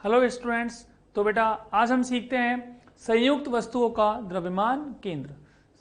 Hello students. तो बेटा आज हम सीखते हैं संयुक्त वस्तुओं का द्रव्यमान केंद्र।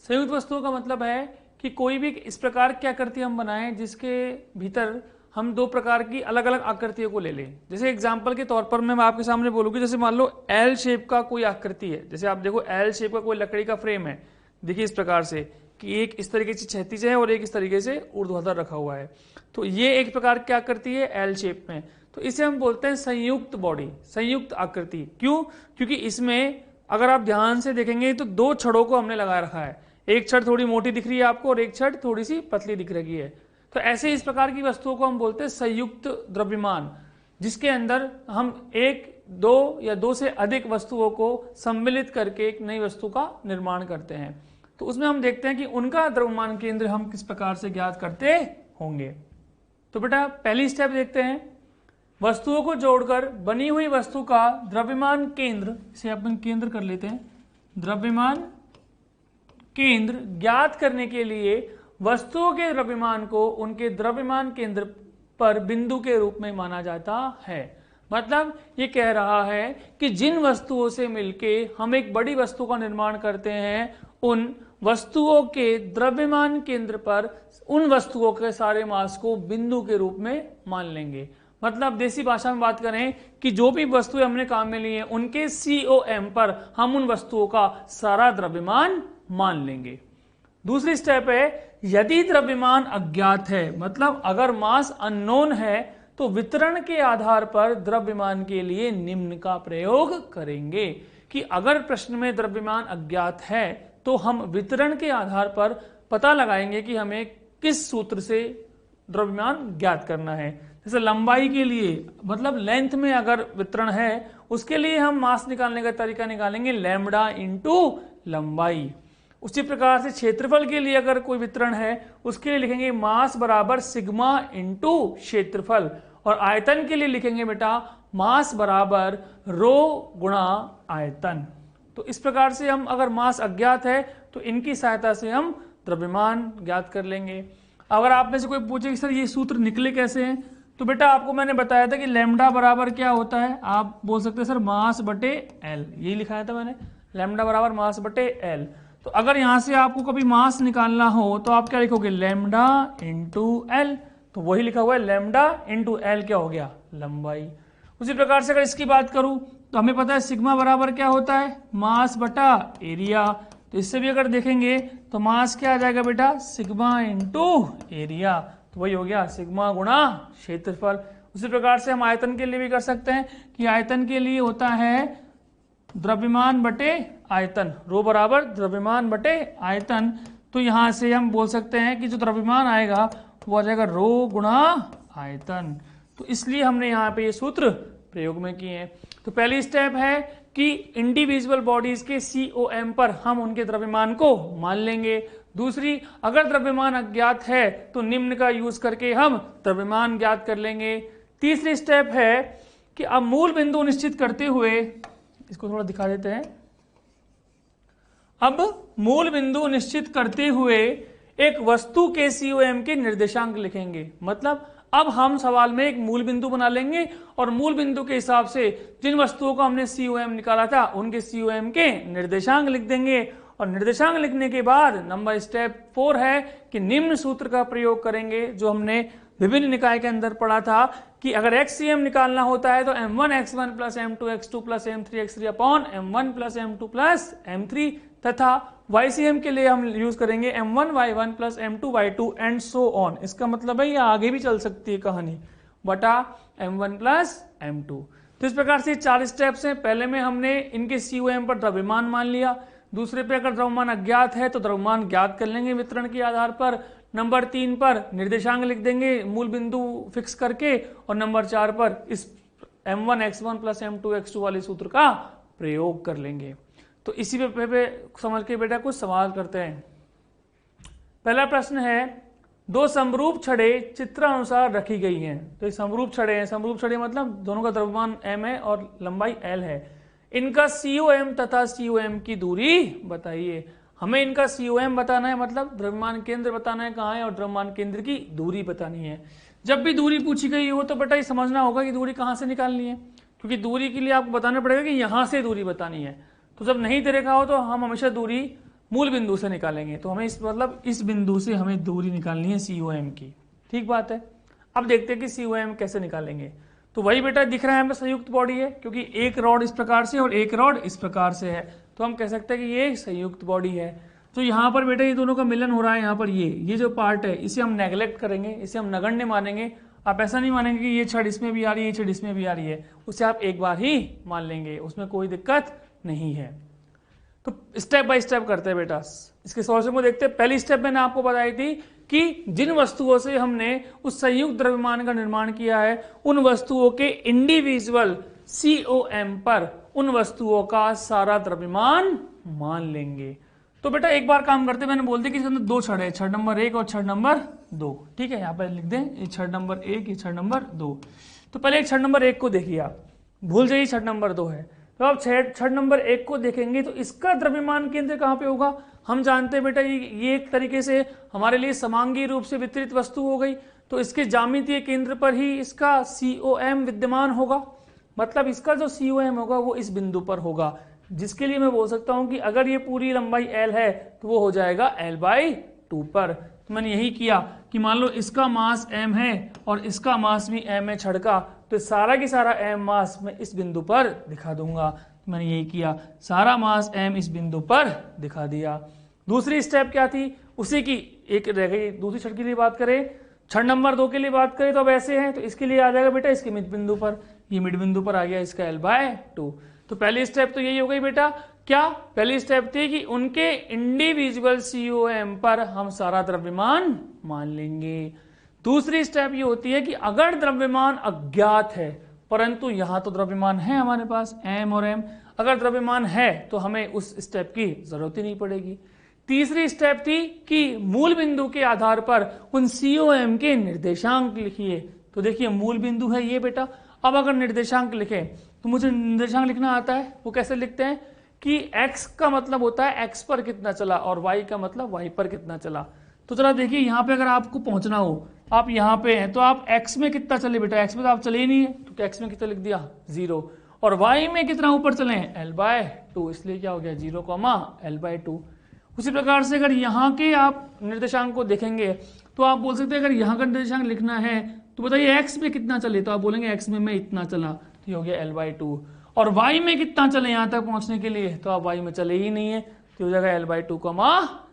संयुक्त वस्तुओं का मतलब है कि कोई भी इस प्रकार की आकृति हम बनाएं जिसके भीतर हम दो प्रकार की अलग अलग आकृतियों को ले लें। जैसे एग्जांपल के तौर पर मैं आपके सामने बोलूँगी, जैसे मान लो एल शेप का कोई आकृति है। जैसे आप देखो एल शेप का कोई लकड़ी का फ्रेम है, देखिए इस प्रकार से कि एक इस तरीके से क्षैतिज है और एक इस तरीके से ऊर्ध्वाधर रखा हुआ है। तो ये एक प्रकार की आकृति है एल शेप में। तो इसे हम बोलते हैं संयुक्त बॉडी, संयुक्त आकृति। क्यों? क्योंकि इसमें अगर आप ध्यान से देखेंगे तो दो छड़ों को हमने लगा रखा है। एक छड़ थोड़ी मोटी दिख रही है आपको और एक छड़ थोड़ी सी पतली दिख रही है। तो ऐसे इस प्रकार की वस्तुओं को हम बोलते हैं संयुक्त द्रव्यमान, जिसके अंदर हम एक, दो या दो से अधिक वस्तुओं को सम्मिलित करके एक नई वस्तु का निर्माण करते हैं। तो उसमें हम देखते हैं कि उनका द्रव्यमान केंद्र हम किस प्रकार से ज्ञात करते होंगे। तो बेटा पहली स्टेप देखते हैं, वस्तुओं को जोड़कर बनी हुई वस्तु का द्रव्यमान केंद्र, इसे अपन केंद्र कर लेते हैं। द्रव्यमान केंद्र ज्ञात करने के लिए वस्तुओं के द्रव्यमान को उनके द्रव्यमान केंद्र पर बिंदु के रूप में माना जाता है। मतलब ये कह रहा है कि जिन वस्तुओं से मिलके हम एक बड़ी वस्तु का निर्माण करते हैं, उन वस्तुओं के द्रव्यमान केंद्र पर उन वस्तुओं के सारे मास को बिंदु के रूप में मान लेंगे। मतलब देसी भाषा में बात करें कि जो भी वस्तुएं हमने काम में ली हैं, उनके COM पर हम उन वस्तुओं का सारा द्रव्यमान मान लेंगे। दूसरी स्टेप है, यदि द्रव्यमान अज्ञात है, मतलब अगर मास अननोन है, तो वितरण के आधार पर द्रव्यमान के लिए निम्न का प्रयोग करेंगे। कि अगर प्रश्न में द्रव्यमान अज्ञात है तो हम वितरण के आधार पर पता लगाएंगे कि हमें किस सूत्र से द्रव्यमान ज्ञात करना है। जैसे लंबाई के लिए, मतलब लेंथ में अगर वितरण है, उसके लिए हम मास निकालने का तरीका निकालेंगे लैम्बडा इंटू लंबाई। उसी प्रकार से क्षेत्रफल के लिए अगर कोई वितरण है, उसके लिए लिखेंगे मास बराबर सिग्मा इंटू क्षेत्रफल। और आयतन के लिए लिखेंगे बेटा मास बराबर रो गुणा आयतन। तो इस प्रकार से हम अगर मास अज्ञात है तो इनकी सहायता से हम द्रव्यमान ज्ञात कर लेंगे। अगर आप में से कोई पूछे कि सर ये सूत्र निकले कैसे हैं, तो बेटा आपको मैंने बताया था कि लैम्बडा बराबर क्या होता है। आप बोल सकते हैं सर मास बटे एल, यही लिखाया था मैंने, लैम्बडा बराबर मास बटे एल। तो अगर यहाँ से आपको कभी मास निकालना हो तो आप क्या लिखोगे, लैम्बडा इंटू एल। तो वही लिखा हुआ है लैम्बडा इंटू एल, क्या हो गया, लंबाई। उसी प्रकार से अगर इसकी बात करूं तो हमें पता है सिग्मा बराबर क्या होता है, मास बटा एरिया। तो इससे भी अगर देखेंगे तो मास क्या आ जाएगा बेटा, सिग्मा इंटू एरिया। तो वही हो गया सिग्मा गुणा क्षेत्रफल। उसी प्रकार से हम आयतन के लिए भी कर सकते हैं कि आयतन के लिए होता है द्रव्यमान बटे आयतन, रो बराबर द्रव्यमान बटे आयतन। तो यहां से हम बोल सकते हैं कि जो द्रव्यमान आएगा वो आ जाएगा रो गुणा आयतन। तो इसलिए हमने यहाँ पे ये सूत्र प्रयोग में किए हैं। तो पहली स्टेप है कि इंडिविजुअल बॉडीज के COM पर हम उनके द्रव्यमान को मान लेंगे। दूसरी, अगर द्रव्यमान अज्ञात है तो निम्न का यूज करके हम द्रव्यमान ज्ञात कर लेंगे। तीसरी स्टेप है कि अब मूल बिंदु निश्चित करते हुए, इसको थोड़ा दिखा देते हैं। अब मूल बिंदु निश्चित करते हुए एक वस्तु के COM के निर्देशांक लिखेंगे। मतलब अब हम सवाल में एक मूल बिंदु बना लेंगे और मूल बिंदु के हिसाब से जिन वस्तुओं को हमने COM निकाला था उनके COM के निर्देशांक लिख देंगे। और निर्देशांक लिखने के बाद नंबर स्टेप 4 है कि निम्न सूत्र का प्रयोग करेंगे, जो हमने विभिन्न निकाय के अंदर पढ़ा था कि अगर XCM निकालना होता है तो M1x1 plus M2x2 plus M3x3 upon M1 plus M2 plus M3, तथा YCM के लिए हम यूज करेंगे M1y1 plus M2y2 and so on. इसका मतलब है ये आगे भी चल सकती है कहानी, बटा M1 प्लस M2। तो इस प्रकार से 4 स्टेप्स हैं। पहले में हमने इनके COM पर द्रव्यमान मान लिया। दूसरे पे अगर द्रव्यमान अज्ञात है तो द्रव्यमान ज्ञात कर लेंगे वितरण के आधार पर। नंबर 3 पर निर्देशांक लिख देंगे मूल बिंदु फिक्स करके। और नंबर 4 पर इस M1x1 प्लस M2x2 वाले सूत्र का प्रयोग कर लेंगे। तो इसी पे समझ के बेटा कुछ सवाल करते हैं। पहला प्रश्न है, दो समरूप छड़ें चित्रानुसार रखी गई हैं। तो ये समरूप छड़ें हैं। समरूप छड़ें मतलब दोनों का द्रव्यमान m है और लंबाई l है। इनका COM तथा COM की दूरी बताइए। हमें इनका COM बताना है, मतलब द्रव्यमान केंद्र बताना है कहाँ है, और द्रव्यमान केंद्र की दूरी बतानी है। जब भी दूरी पूछी गई हो तो बेटा ये समझना होगा कि दूरी कहाँ से निकालनी है। क्योंकि दूरी के लिए आपको बताना पड़ेगा कि यहां से दूरी बतानी है। तो जब नहीं दे रखा हो तो हम हमेशा दूरी मूल बिंदु से निकालेंगे। तो हमें इस बिंदु से हमें दूरी निकालनी है COM की। ठीक बात है। अब देखते हैं कि COM कैसे निकालेंगे। तो वही बेटा दिख रहा है हमें संयुक्त बॉडी है, क्योंकि एक रॉड इस प्रकार से और एक रॉड इस प्रकार से है, तो हम कह सकते हैं कि ये संयुक्त बॉडी है। तो यहाँ पर बेटा ये दोनों का मिलन हो रहा है। यहाँ पर ये जो पार्ट है इसे हम नेग्लेक्ट करेंगे, इसे हम नगण्य मानेंगे। आप ऐसा नहीं मानेंगे कि ये छड़ इसमें भी आ रही है, ये छड़ इसमें भी आ रही है, उसे आप एक बार ही मान लेंगे, उसमें कोई दिक्कत नहीं है। तो स्टेप बाय स्टेप करते हैं बेटा, इसके सॉल्यूशन को देखते हैं। पहली स्टेप मैंने आपको बताई थी कि जिन वस्तुओं से हमने उस संयुक्त द्रव्यमान का निर्माण किया है उन वस्तुओं के इंडिविजुअल COM पर उन वस्तुओं का सारा द्रव्यमान मान लेंगे। तो बेटा एक बार काम करते हैं, मैंने बोल दिया कि इसके अंदर दो छड़ है, छड़ नंबर 1 और छड़ नंबर 2। ठीक है, यहाँ पर लिख दें, ये छड़ नंबर 1, ये छड़ नंबर 2। तो पहले एक छड़ नंबर 1 को देखिए, आप भूल जाइए छड़ नंबर 2 है। तो आप छड़ नंबर 1 को देखेंगे तो इसका द्रव्यमान केंद्र कहाँ पे होगा? हम जानते हैं बेटा ये एक तरीके से हमारे लिए समांगी रूप से वितरित वस्तु हो गई, तो इसके ज्यामितीय केंद्र पर ही इसका COM विद्यमान होगा। मतलब इसका जो COM होगा वो इस बिंदु पर होगा, जिसके लिए मैं बोल सकता हूं कि अगर ये पूरी लंबाई L है तो वो हो जाएगा L/2 पर। तो मैंने यही किया कि मान लो इसका मास M है और इसका मास भी M है छड़ का, तो सारा की सारा M मास मैं इस बिंदु पर दिखा दूंगा। तो मैंने यही किया, सारा मास M इस बिंदु पर दिखा दिया। दूसरी स्टेप क्या थी? उसी की एक रह गई। दूसरी छड़ के लिए बात करें, छड़ नंबर 2 के लिए बात करें तो अब ऐसे हैं, तो इसके लिए आ जाएगा बेटा इसके मिड बिंदु पर, ये मिड बिंदु पर आ गया इसका L/2। तो पहली स्टेप तो यही हो गई बेटा। क्या पहली स्टेप थी कि उनके इंडिविजुअल COM पर हम सारा द्रव्यमान मान लेंगे। दूसरी स्टेप ये होती है कि अगर द्रव्यमान अज्ञात है, परंतु यहां तो द्रव्यमान है हमारे पास M और M, अगर द्रव्यमान है तो हमें उस स्टेप की जरूरत ही नहीं पड़ेगी। तीसरी स्टेप थी कि मूल बिंदु के आधार पर उन COM के निर्देशांक लिखिए। तो देखिए मूल बिंदु है ये बेटा, अब अगर निर्देशांक लिखें तो मुझे निर्देशांक लिखना आता है। वो कैसे लिखते हैं कि x का मतलब होता है x पर कितना चला और y का मतलब y पर कितना चला। तो चला देखिए यहाँ पे अगर आपको पहुंचना हो, आप यहाँ पे हैं तो आप x में कितना चले बेटा, x में तो आप चले ही नहीं है, तो x में कितना लिख दिया 0, और y में कितना ऊपर चले L/2, इसलिए क्या हो गया 0, L/2। उसी प्रकार से अगर यहाँ के आप निर्देशांक को देखेंगे तो आप बोल सकते हैं अगर यहाँ का निर्देशांक लिखना है तो बताइए x में कितना चले, तो आप बोलेंगे x में मैं इतना चला, तो हो गया L/2। और y में कितना चले यहाँ तक पहुंचने के लिए, तो आप y में चले ही नहीं है, तो हो जाएगा L/2,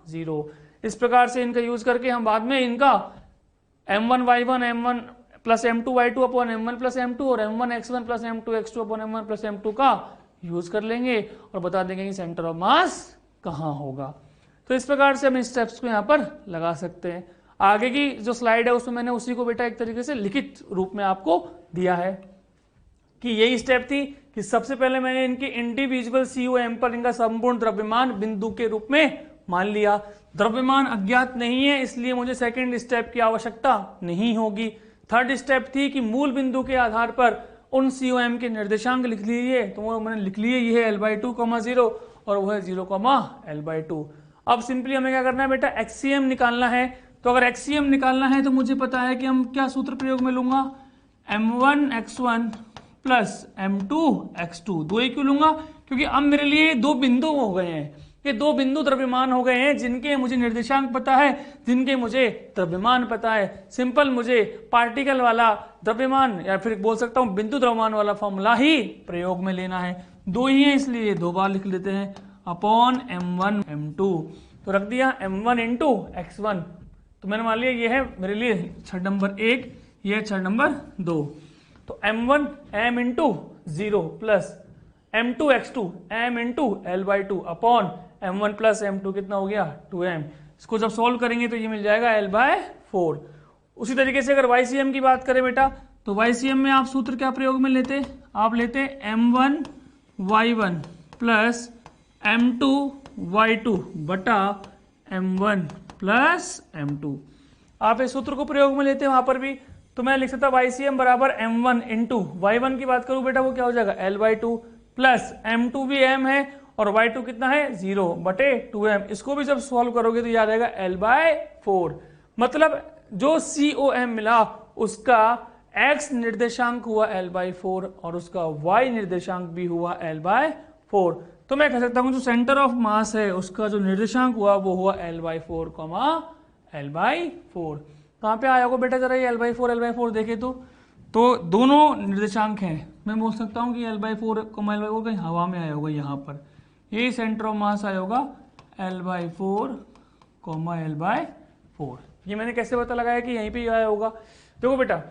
0। इस प्रकार से इनका यूज करके हम बाद में इनका M1y1 M1 plus M2y2 upon M1 plus M2 और M1x1 plus M2x2 upon M1 plus M2 का यूज कर लेंगे और बता देंगे कि सेंटर ऑफ मास कहाँ होगा। तो इस प्रकार से हम इन स्टेप्स को यहाँ पर लगा सकते हैं। आगे की जो स्लाइड है उसमें मैंने उसी को बेटा एक तरीके से लिखित रूप में आपको दिया है कि यही स्टेप थी कि सबसे पहले मैंने इनके इंडिविजुअल COM पर इनका संपूर्ण द्रव्यमान बिंदु के रूप में मान लिया। द्रव्यमान अज्ञात नहीं है, इसलिए मुझे सेकंड स्टेप की आवश्यकता नहीं होगी। थर्ड स्टेप थी कि मूल बिंदु के आधार पर उन COM के निर्देशांक लिख लीजिए, तो वो मैंने लिख लिए, ये है L/2, 0 और वो है 0, L/2। अब सिंपली हमें क्या करना है बेटा, XCM निकालना है। तो अगर XCM निकालना है तो मुझे पता है कि हम क्या सूत्र प्रयोग में लूंगा, M1x1 प्लस M2x2। दो ही क्यों लूंगा, क्योंकि अब मेरे लिए दो बिंदु हो गए हैं, ये दो बिंदु द्रव्यमान हो गए हैं जिनके मुझे निर्देशांक पता है, जिनके मुझे द्रव्यमान पता है। सिंपल मुझे पार्टिकल वाला द्रव्यमान या फिर बोल सकता हूं बिंदु द्रव्यमान वाला फॉर्मूला ही प्रयोग में लेना है। दो ही है इसलिए दो बार लिख लेते हैं, अपॉन M1 M2। तो रख दिया M1 इंटू x1। तो मैंने मान लिया ये है मेरे लिए छड़ नंबर 1, ये है छड़ नंबर 2। तो M1 M into 0 plus M2 x2 M into L/2 upon M1 plus M2 कितना हो गया 2M। इसको जब सॉल्व करेंगे तो ये मिल जाएगा L/4। उसी तरीके से अगर YCM की बात करें बेटा, तो YCM में आप सूत्र क्या प्रयोग में लेते, आप लेते M1 Y1 plus M2 Y2 बटा M1 प्लस M2। आप इस सूत्र को प्रयोग में लेते हैं वहां पर भी, तो मैं लिख सकता YCM बराबर M1 इंटू Y1 की बात करूं बेटा वो क्या हो जाएगा L/2 प्लस M2 भी M है और Y2 कितना है 0 बटे 2M। इसको भी जब सॉल्व करोगे तो याद आएगा L/4। मतलब जो COM मिला उसका x निर्देशांक हुआ l/4 और उसका y निर्देशांक भी हुआ l/4, तो मैं कह सकता हूं जो सेंटर ऑफ मास है उसका जो निर्देशांक हुआ वो हुआ l/4, l/4। कहाँ पे आया होगा बेटा, जरा ये l/4 देखे तो दोनों निर्देशांक हैं। मैं बोल सकता हूँ कि l/4, l/4 कहीं हवा में आया होगा, यहाँ पर ये सेंटर ऑफ मास आया होगा l/4, l/4। ये मैंने कैसे पता लगाया कि यहीं पे आया होगा? देखो बेटा,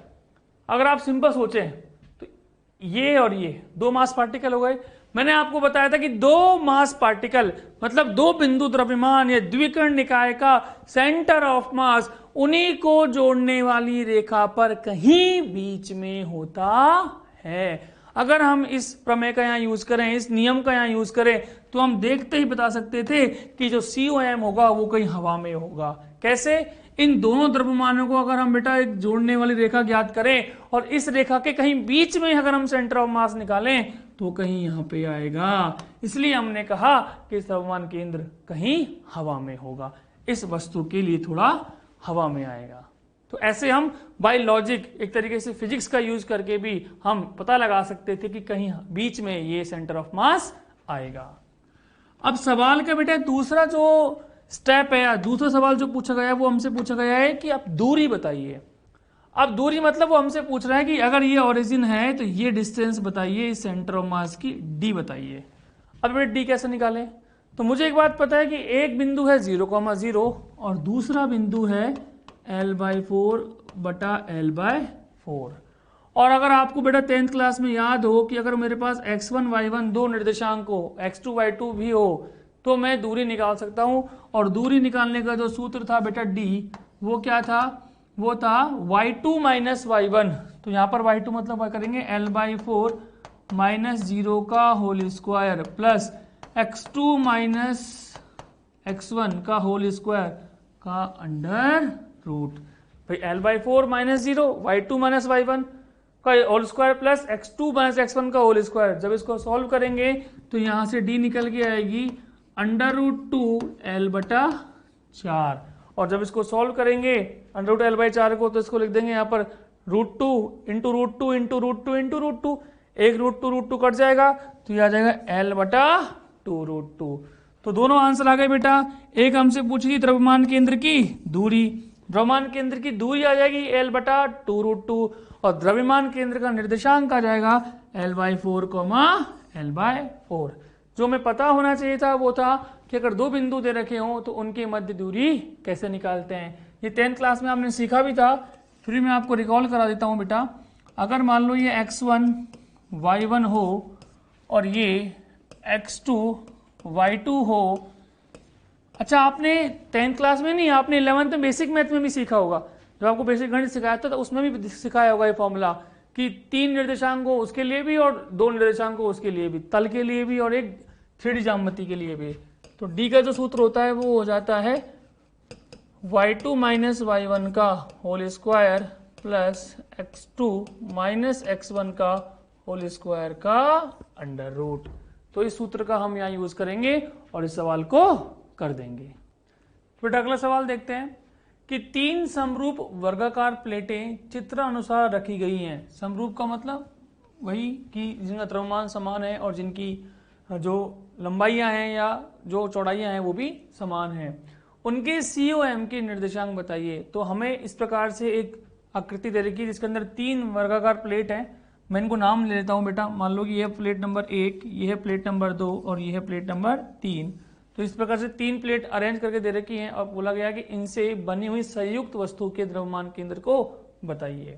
अगर आप सिंपल सोचें तो ये और ये दो मास पार्टिकल हो गए। मैंने आपको बताया था कि दो मास पार्टिकल मतलब दो बिंदु द्रव्यमान या द्विकर्ण निकाय का सेंटर ऑफ मास, उन्हीं को जोड़ने वाली रेखा पर कहीं बीच में होता है। अगर हम इस प्रमेय का यहाँ यूज करें, इस नियम का यहाँ यूज करें, तो हम देखते ही बता सकते थे कि जो COM होगा वो कहीं हवा में होगा। कैसे? इन दोनों द्रव्यमानों को अगर हम बेटा एक जोड़ने वाली रेखा ज्ञात करें और इस रेखा के कहीं बीच में अगर हम सेंटर ऑफ मास निकालें तो कहीं यहाँ पे आएगा। इसलिए हमने कहा कि द्रव्यमान केंद्र कहीं हवा में होगा, इस वस्तु के लिए थोड़ा हवा में आएगा। तो ऐसे हम बाय लॉजिक एक तरीके से फिजिक्स का यूज करके भी हम पता लगा सकते थे कि कहीं बीच में ये सेंटर ऑफ मास आएगा। अब सवाल का बेटा दूसरा जो स्टेप है या दूसरा सवाल जो पूछा गया है वो हमसे पूछा गया है कि आप दूरी बताइए। अब दूरी मतलब वो हमसे पूछ रहा है कि अगर ये ओरिजिन है तो ये डिस्टेंस बताइए, इस सेंटर ऑफ मास की d बताइए। अब बेटा d कैसे निकालें? तो मुझे एक बात पता है कि एक बिंदु है 0,0 और दूसरा बिंदु है l/4 बटा l/4। और अगर आपको बेटा 10th क्लास में याद हो कि अगर मेरे पास x1 y1 दो निर्देशांक हो, x2 y2 भी हो, तो मैं दूरी निकाल सकता हूं। और दूरी निकालने का जो सूत्र था बेटा d, वो क्या था? वो था y2 माइनस y1। तो यहाँ पर y2 मतलब क्या करेंगे, l/4 माइनस 0 का whole square plus x2 minus x1 का होल स्क्वायर का अंडर रूट। भाई l/4 minus 0, y2 minus y1 का whole square plus x2 minus x1 का होल स्क्वायर। जब इसको सॉल्व करेंगे तो यहाँ से d निकल के आएगी √2 l/4। और जब इसको सॉल्व करेंगे √2 l/4 को, तो इसको लिख देंगे यहाँ पर √2 इंटू √2 इंटू √2 इंटू √2। एक √2 कट जाएगा तो ये आ जाएगा l/2 √2। तो दोनों आंसर आ गए बेटा। एक हमसे पूछी द्रव्यमान केंद्र की दूरी, द्रव्यमान केंद्र की दूरी आ जाएगी l/2 √2 और द्रव्यमान केंद्र का निर्देशांक आ जाएगा l/4, l/4। जो हमें पता होना चाहिए था वो था कि अगर दो बिंदु दे रखे हों तो उनके मध्य दूरी कैसे निकालते हैं। ये 10th क्लास में आपने सीखा भी था, फिर मैं आपको रिकॉल करा देता हूं बेटा। अगर मान लो ये x1 y1 हो और ये x2 y2 हो। अच्छा, आपने 10th क्लास में नहीं, आपने 11th में बेसिक मैथ में भी सीखा होगा। जब आपको बेसिक गणित सिखाया था तो उसमें भी सिखाया होगा ये फॉर्मूला कि 3 निर्देशांक हो उसके लिए भी और 2 निर्देशांक हो उसके लिए भी, तल के लिए भी और एक 3D ज्यामिति के लिए भी। तो d का जो सूत्र होता है वो हो जाता है y2 माइनस y1 का whole square plus x2 minus x1 का होल स्क्वायर का अंडर रूट। तो इस सूत्र का हम यहाँ यूज करेंगे और इस सवाल को कर देंगे। फिर अगला सवाल देखते हैं कि 3 समरूप वर्गाकार प्लेटें चित्र अनुसार रखी गई हैं। समरूप का मतलब वही कि जिनका द्रव्यमान समान है और जिनकी जो लंबाइयां हैं या जो चौड़ाइयां हैं वो भी समान हैं। उनके COM के निर्देशांक बताइए। तो हमें इस प्रकार से एक आकृति दे रखी है जिसके अंदर 3 वर्गाकार प्लेट हैं। मैं इनको नाम ले लेता हूं बेटा। मान लो कि यह प्लेट नंबर 1, यह है प्लेट नंबर 2 और यह है प्लेट नंबर 3। तो इस प्रकार से 3 प्लेट अरेंज करके दे रखी हैं और बोला गया कि इनसे बनी हुई संयुक्त वस्तु के द्रव्यमान केंद्र को बताइए।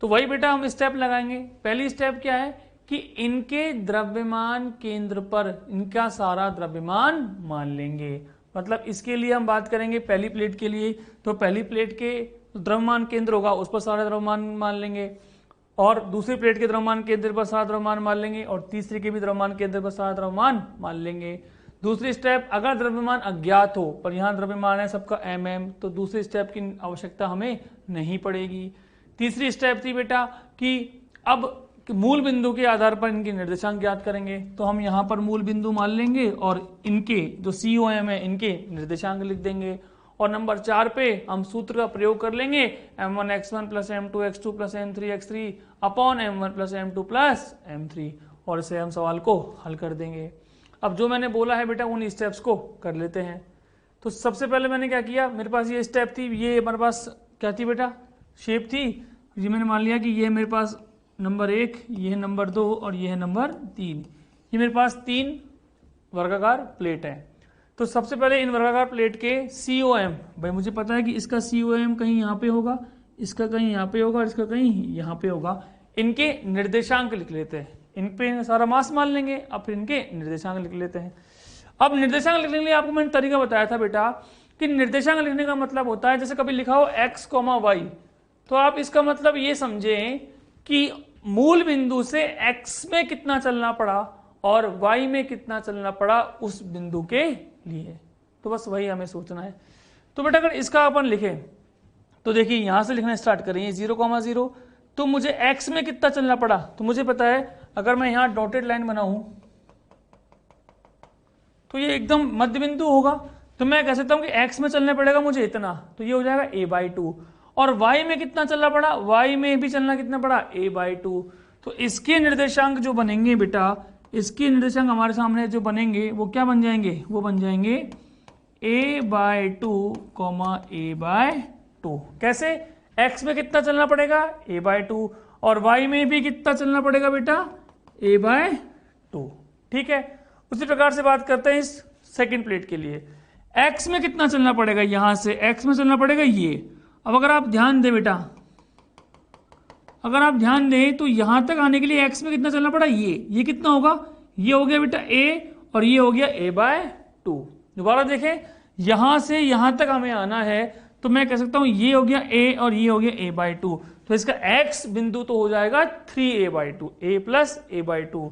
तो वही बेटा हम स्टेप लगाएंगे। पहली स्टेप क्या है कि इनके द्रव्यमान केंद्र पर इनका सारा द्रव्यमान मान लेंगे। मतलब इसके लिए हम बात करेंगे पहली प्लेट के लिए, तो पहली प्लेट के द्रव्यमान केंद्र होगा उस पर सारा द्रव्यमान मान लेंगे और दूसरी प्लेट के द्रव्यमान केंद्र पर सारा द्रव्यमान मान लेंगे और तीसरी के भी द्रव्यमान केंद्र पर सारा द्रव्यमान मान लेंगे। दूसरी स्टेप, अगर द्रव्यमान अज्ञात हो पर यहाँ द्रव्यमान है सबका mm, तो दूसरी स्टेप की आवश्यकता हमें नहीं पड़ेगी। तीसरी स्टेप थी बेटा कि अब मूल बिंदु के आधार पर इनके निर्देशांक ज्ञात करेंगे। तो हम यहाँ पर मूल बिंदु मान लेंगे और इनके जो COM है इनके निर्देशांक लिख देंगे और नंबर 4 पे हम सूत्र का प्रयोग कर लेंगे m1 x1 plus m2 x2 plus m3 x3 upon m1 plus m2 plus m3 और इसे हम सवाल को हल कर देंगे। अब जो मैंने बोला है बेटा उन स्टेप्स को कर लेते हैं। तो सबसे पहले मैंने क्या किया, मेरे पास ये स्टेप थी, ये हमारे पास क्या थी बेटा, शेप थी। ये मैंने मान लिया कि ये मेरे पास नंबर 1, ये है नंबर 2 और ये है नंबर 3। ये मेरे पास 3 वर्गाकार प्लेट है। तो सबसे पहले इन वर्गाकार प्लेट के COM, भाई मुझे पता है कि इसका COM कहीं यहाँ पे होगा, इसका कहीं यहाँ पे होगा और इसका कहीं यहाँ पे होगा। इनके निर्देशांक लिख लेते हैं, इन पे सारा मास मान लेंगे, अब फिर इनके निर्देशांक लिख लेते हैं। अब निर्देशांक लिखने के लिए आपको मैंने तरीका बताया था बेटा कि निर्देशांक लिखने का मतलब होता है जैसे कभी लिखा हो x, y, तो आप इसका मतलब ये समझें कि मूल बिंदु से x में कितना चलना पड़ा और y में कितना चलना पड़ा उस बिंदु के लिए। तो बस वही हमें सोचना है। तो बेटा अगर इसका अपन लिखें तो देखिए यहां से लिखना स्टार्ट करें, 0,0, तो मुझे x में कितना चलना पड़ा, तो मुझे पता है अगर मैं यहां डॉटेड लाइन बनाऊं तो ये एकदम मध्य बिंदु होगा। तो मैं कह सकता हूं कि x में चलना पड़ेगा मुझे इतना, तो ये हो जाएगा a/2। और y में कितना चलना पड़ा, y में भी चलना कितना पड़ा, a/2। तो इसके निर्देशांक जो बनेंगे बेटा, इसके निर्देशांक हमारे सामने जो बनेंगे वो क्या बन जाएंगे, वो बन जाएंगे a/2, a/2। कैसे, x में कितना चलना पड़ेगा, a/2 और y में भी कितना चलना पड़ेगा बेटा, a/2। ठीक है, उसी प्रकार से बात करते हैं इस सेकंड प्लेट के लिए। x में कितना चलना पड़ेगा, यहां से x में चलना पड़ेगा ये। अब अगर आप ध्यान दें बेटा, अगर आप ध्यान दें तो यहां तक आने के लिए x में कितना चलना पड़ा, ये कितना होगा, ये हो गया बेटा a और ये हो गया a/2। दोबारा देखें, यहां से यहां तक हमें आना है तो मैं कह सकता हूं ये हो गया a और ये हो गया a/2। तो इसका x बिंदु तो हो जाएगा 3a/2, a प्लस a/2।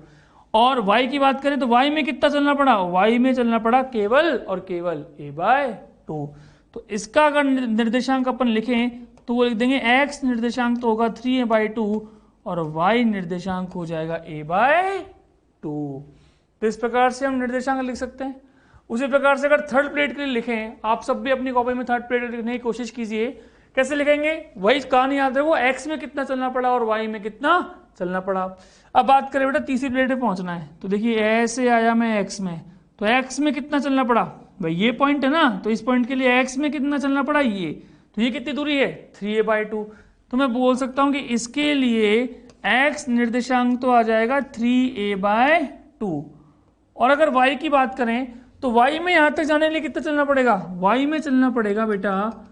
और y की बात करें तो y में कितना चलना पड़ा, y में चलना पड़ा केवल और केवल a/2। तो इसका अगर निर्देशांक अपन लिखें तो वो लिख देंगे x निर्देशांक तो होगा 3a/2 और y निर्देशांक हो जाएगा a/2। तो इस प्रकार से हम निर्देशांक लिख सकते हैं। उसी प्रकार से अगर थर्ड प्लेट के लिए लिखें, आप सब भी अपनी कॉपी में थर्ड प्लेट लिखने की कोशिश कीजिए। कैसे लिखेंगे, वही कहानी याद रखो, x में कितना चलना पड़ा और y में कितना चलना पड़ा। अब बात करें बेटा तीसरी प्लेट पे पहुंचना है, तो देखिए ऐसे आया मैं x में, तो x में कितना चलना पड़ा, भाई ये पॉइंट है ना, तो इस पॉइंट के लिए x में कितना चलना पड़ा, ये, तो ये कितनी दूरी है, 3a/2। तो मैं बोल सकता हूं कि इसके लिए x निर्देशांक तो आ जाएगा 3a/2। और अगर y की बात करें तो y में यहां तक जाने के लिए कितना चलना पड़ेगा, y में चलना पड़ेगा बेटा,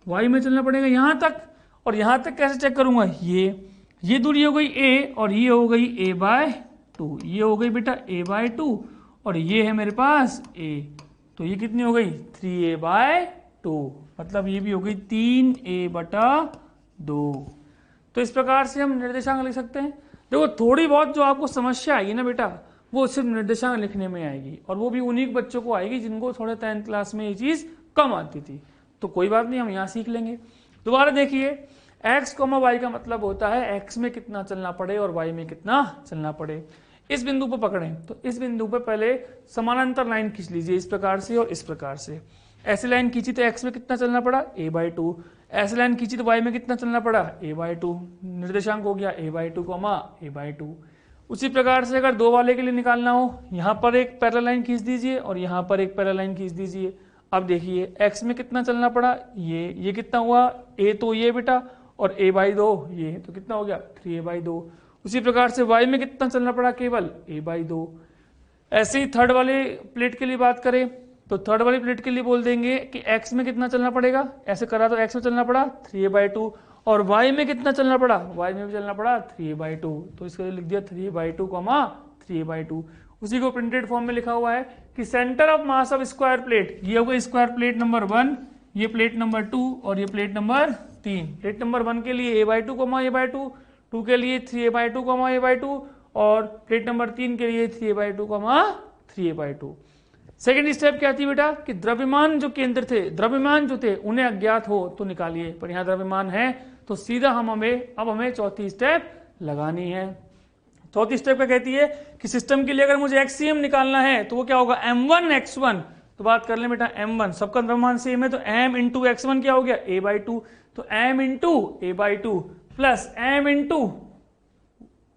y में चलना पड़ेगा यहां तक। और यहां तक कैसे चेक करूंगा, ये दूरी हो गई a और ये हो गई a/2, ये हो गई बेटा a/2 और ये है मेरे पास a, तो ये कितनी हो गई 3a/2, मतलब ये भी हो गई 3a/2। तो इस प्रकार से हम निर्देशांक लिख सकते हैं। देखो थोड़ी बहुत जो आपको समस्या आएगी ना बेटा, वो सिर्फ निर्देशांक लिखने में आएगी, और वो भी उन्हीं बच्चों को आएगी जिनको थोड़े 10th क्लास में ये चीज कम आती थी। तो कोई बात नहीं, हम यहाँ सीख लेंगे। दोबारा देखिए, x, y का मतलब होता है x में कितना चलना पड़े और y में कितना चलना पड़े। इस बिंदु पर पकड़ें तो इस बिंदु पर पहले समानांतर लाइन खींच लीजिए, इस प्रकार से और इस प्रकार से। ऐसी लाइन खींची तो x में कितना चलना पड़ा, a/2। ऐसी लाइन खींची तो y में कितना चलना पड़ा, a/2। निर्देशांक हो गया a/2, a/2। उसी प्रकार से अगर दो वाले के लिए निकालना हो, यहाँ पर एक पैरेलल लाइन खींच दीजिए और यहाँ पर एक पैरेलल लाइन खींच दीजिए। अब देखिए x में कितना चलना पड़ा, ये कितना हुआ, a तो ये बेटा और a/2 ये, तो कितना हो गया 3a/2। उसी प्रकार से y में कितना चलना पड़ा, केवल a/2। ऐसे ही थर्ड वाले प्लेट के लिए बात करें तो थर्ड वाली प्लेट के लिए बोल देंगे कि x में कितना चलना पड़ेगा, ऐसे करा तो x में चलना पड़ा 3a/2 और y में कितना चलना पड़ा, y में भी चलना पड़ा 3a/2। तो इसके लिए लिख दिया 3a/2, 3a/2। उसी को प्रिंटेड फॉर्म में लिखा हुआ है कि centre of mass of square plate, ये होगा स्क्वायर प्लेट नंबर 1, ये प्लेट नंबर 2 और ये प्लेट नंबर 3। प्लेट नंबर 1 के लिए a/2, a/2, 2 के लिए 3a/2, a/2 और प्लेट नंबर 3 के लिए 3a/2, 3a/2। सेकेंड स्टेप क्या थी बेटा कि द्रव्यमान जो केंद्र थे, द्रव्यमान जो थे उन्हें अज्ञात हो तो निकालिए, पर यहाँ द्रव्यमान है तो सीधा हमें चौथी स्टेप लगानी है। चौथी स्टेप क्या कहती है कि सिस्टम के लिए अगर मुझे एक्सियम निकालना है तो वो क्या होगा, m1 x1 तो बात कर लें बेटा m1 सबका द्रव्यमान सेम है, तो m इंटू x1 क्या हो गया a/2, तो m into a/2 plus m into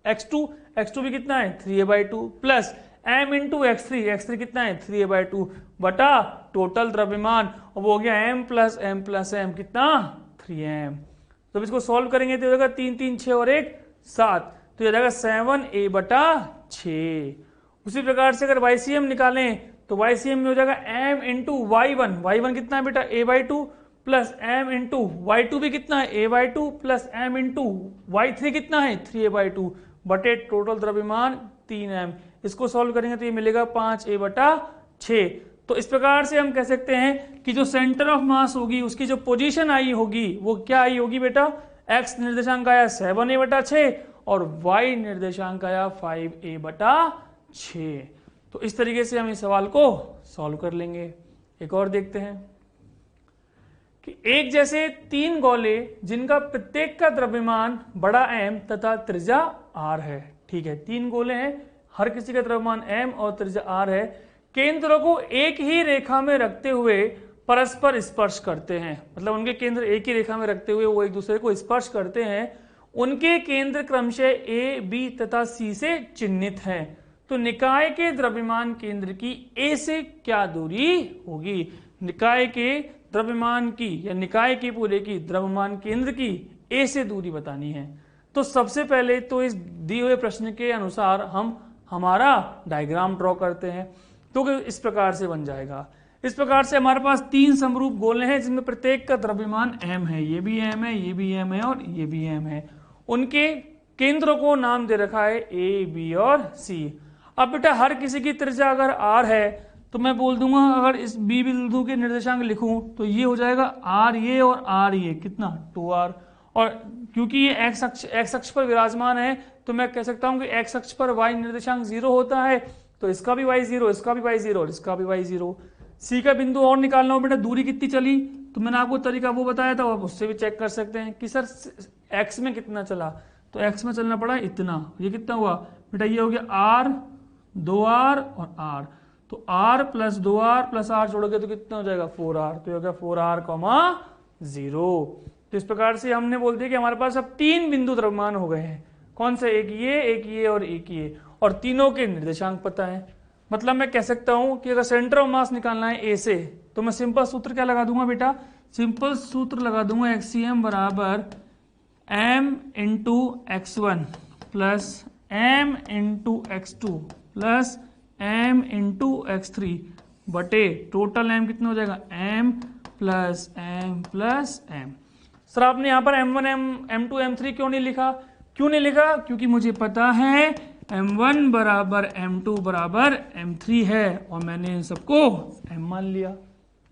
x2, x2 भी कितना है 3a/2 plus m into x3 कितना है 3a/2 बटा टोटल द्रव्यमान, और वो हो गया m प्लस m कितना 3m। तो अब इसको सॉल्व करेंगे तो हो जाएगा 3 3 6 और 1 7, तो ये जाएगा 7a/6। उसी प्रकार से अगर YCM निकालें तो YCM में हो जाएगा m इंटू y1 कितना है बेटा a/2 plus m into y2 भी कितना है a/2 plus m into y3 कितना है 3a/2 बटे टोटल द्रव्यमान 3m। इसको सॉल्व करेंगे तो ये मिलेगा 5a/6। तो इस प्रकार से हम कह सकते हैं कि जो सेंटर ऑफ मास होगी उसकी जो पोजीशन आई होगी वो क्या आई होगी बेटा, x निर्देशांक आया 7a/6 और y निर्देशांक आया 5a/6। तो इस तरीके से हम इस सवाल को सॉल्व कर लेंगे। एक और देखते हैं कि एक जैसे 3 गोले जिनका प्रत्येक का द्रव्यमान बड़ा M तथा त्रिज्या R है। ठीक है, 3 गोले हैं, हर किसी का द्रव्यमान M और त्रिज्या R है, केंद्रों को एक ही रेखा में रखते हुए परस्पर स्पर्श करते हैं। मतलब उनके केंद्र एक ही रेखा में रखते हुए वो एक दूसरे को स्पर्श करते हैं। उनके केंद्र क्रमशः A, B तथा C से चिन्हित हैं। तो निकाय के द्रव्यमान केंद्र की A से क्या दूरी होगी? निकाय के द्रव्यमान की या निकाय के पूरे की द्रव्यमान केंद्र की A से दूरी बतानी है। तो सबसे पहले तो इस दिए हुए प्रश्न के अनुसार हम हमारा डायग्राम ड्रॉ करते हैं। तो इस प्रकार से बन जाएगा। इस प्रकार से हमारे पास 3 समरूप गोले हैं जिनमें प्रत्येक का द्रव्यमान m है, ये भी m है, ये भी m है और ये भी m है। उनके केंद्रों को नाम दे रखा है A, B और C। अब बेटा हर किसी की त्रिज्या अगर r है तो मैं बोल दूंगा, अगर इस B बिंदु के निर्देशांक लिखूं तो ये हो जाएगा r ये और r ये कितना 2r। और क्योंकि ये x अक्ष पर विराजमान है तो मैं कह सकता हूं कि x अक्ष पर y निर्देशांक 0 होता है, तो इसका भी y0, इसका भी y0 और इसका भी y0। C का बिंदु और निकालना हो बेटा, दूरी कितनी चली, तो मैंने आपको तरीका वो बताया था, आप उससे भी चेक कर सकते हैं कि सर x में कितना चला। तो x में चलना पड़ा इतना, ये कितना हुआ बेटा, ये हो गया r 2r और r, तो r plus 2r plus r जोड़ोगे तो कितना हो जाएगा 4r, तो ये हो गया 4r, 0। तो इस प्रकार से हमने बोल दिया कि हमारे पास अब 3 बिंदु द्रव्यमान हो गए हैं। कौन से? एक ये और एक ये, और तीनों के निर्देशांक पता है। मतलब मैं कह सकता हूं कि अगर सेंटर ऑफ मास निकालना है ए से तो मैं सिंपल सूत्र क्या लगा दूंगा बेटा, सिंपल सूत्र लगा दूंगा XCM बराबर m into x1 plus m into x2 plus m into x3 बटे टोटल m कितना हो जाएगा m प्लस m। सर आपने यहाँ पर m1 m2 m3 क्यों नहीं लिखा? क्योंकि मुझे पता है m1 बराबर m2 बराबर m3 है और मैंने इन सबको m मान लिया।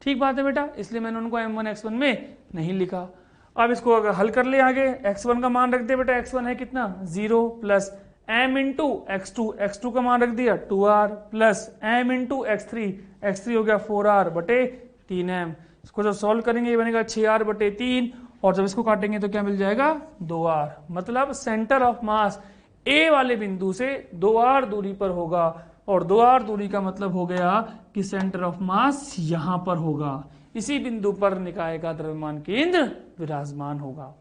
ठीक बात है बेटा, इसलिए मैंने उनको m1 x1 में नहीं लिखा। अब इसको अगर हल कर ले आगे, x1 का मान रख दे बेटा, x1 है कितना 0 प्लस m इंटू x2 का मान रख दिया 2r plus m into x3 हो गया 4r बटे 3m। इसको जब सॉल्व करेंगे ये बनेगा 6r बटे 3 और जब इसको काटेंगे तो क्या मिल जाएगा 2r। मतलब सेंटर ऑफ मास A वाले बिंदु से 2r दूरी पर होगा, और 2r दूरी का मतलब हो गया कि सेंटर ऑफ मास यहां पर होगा। इसी बिंदु पर निकाय का द्रव्यमान केंद्र विराजमान होगा।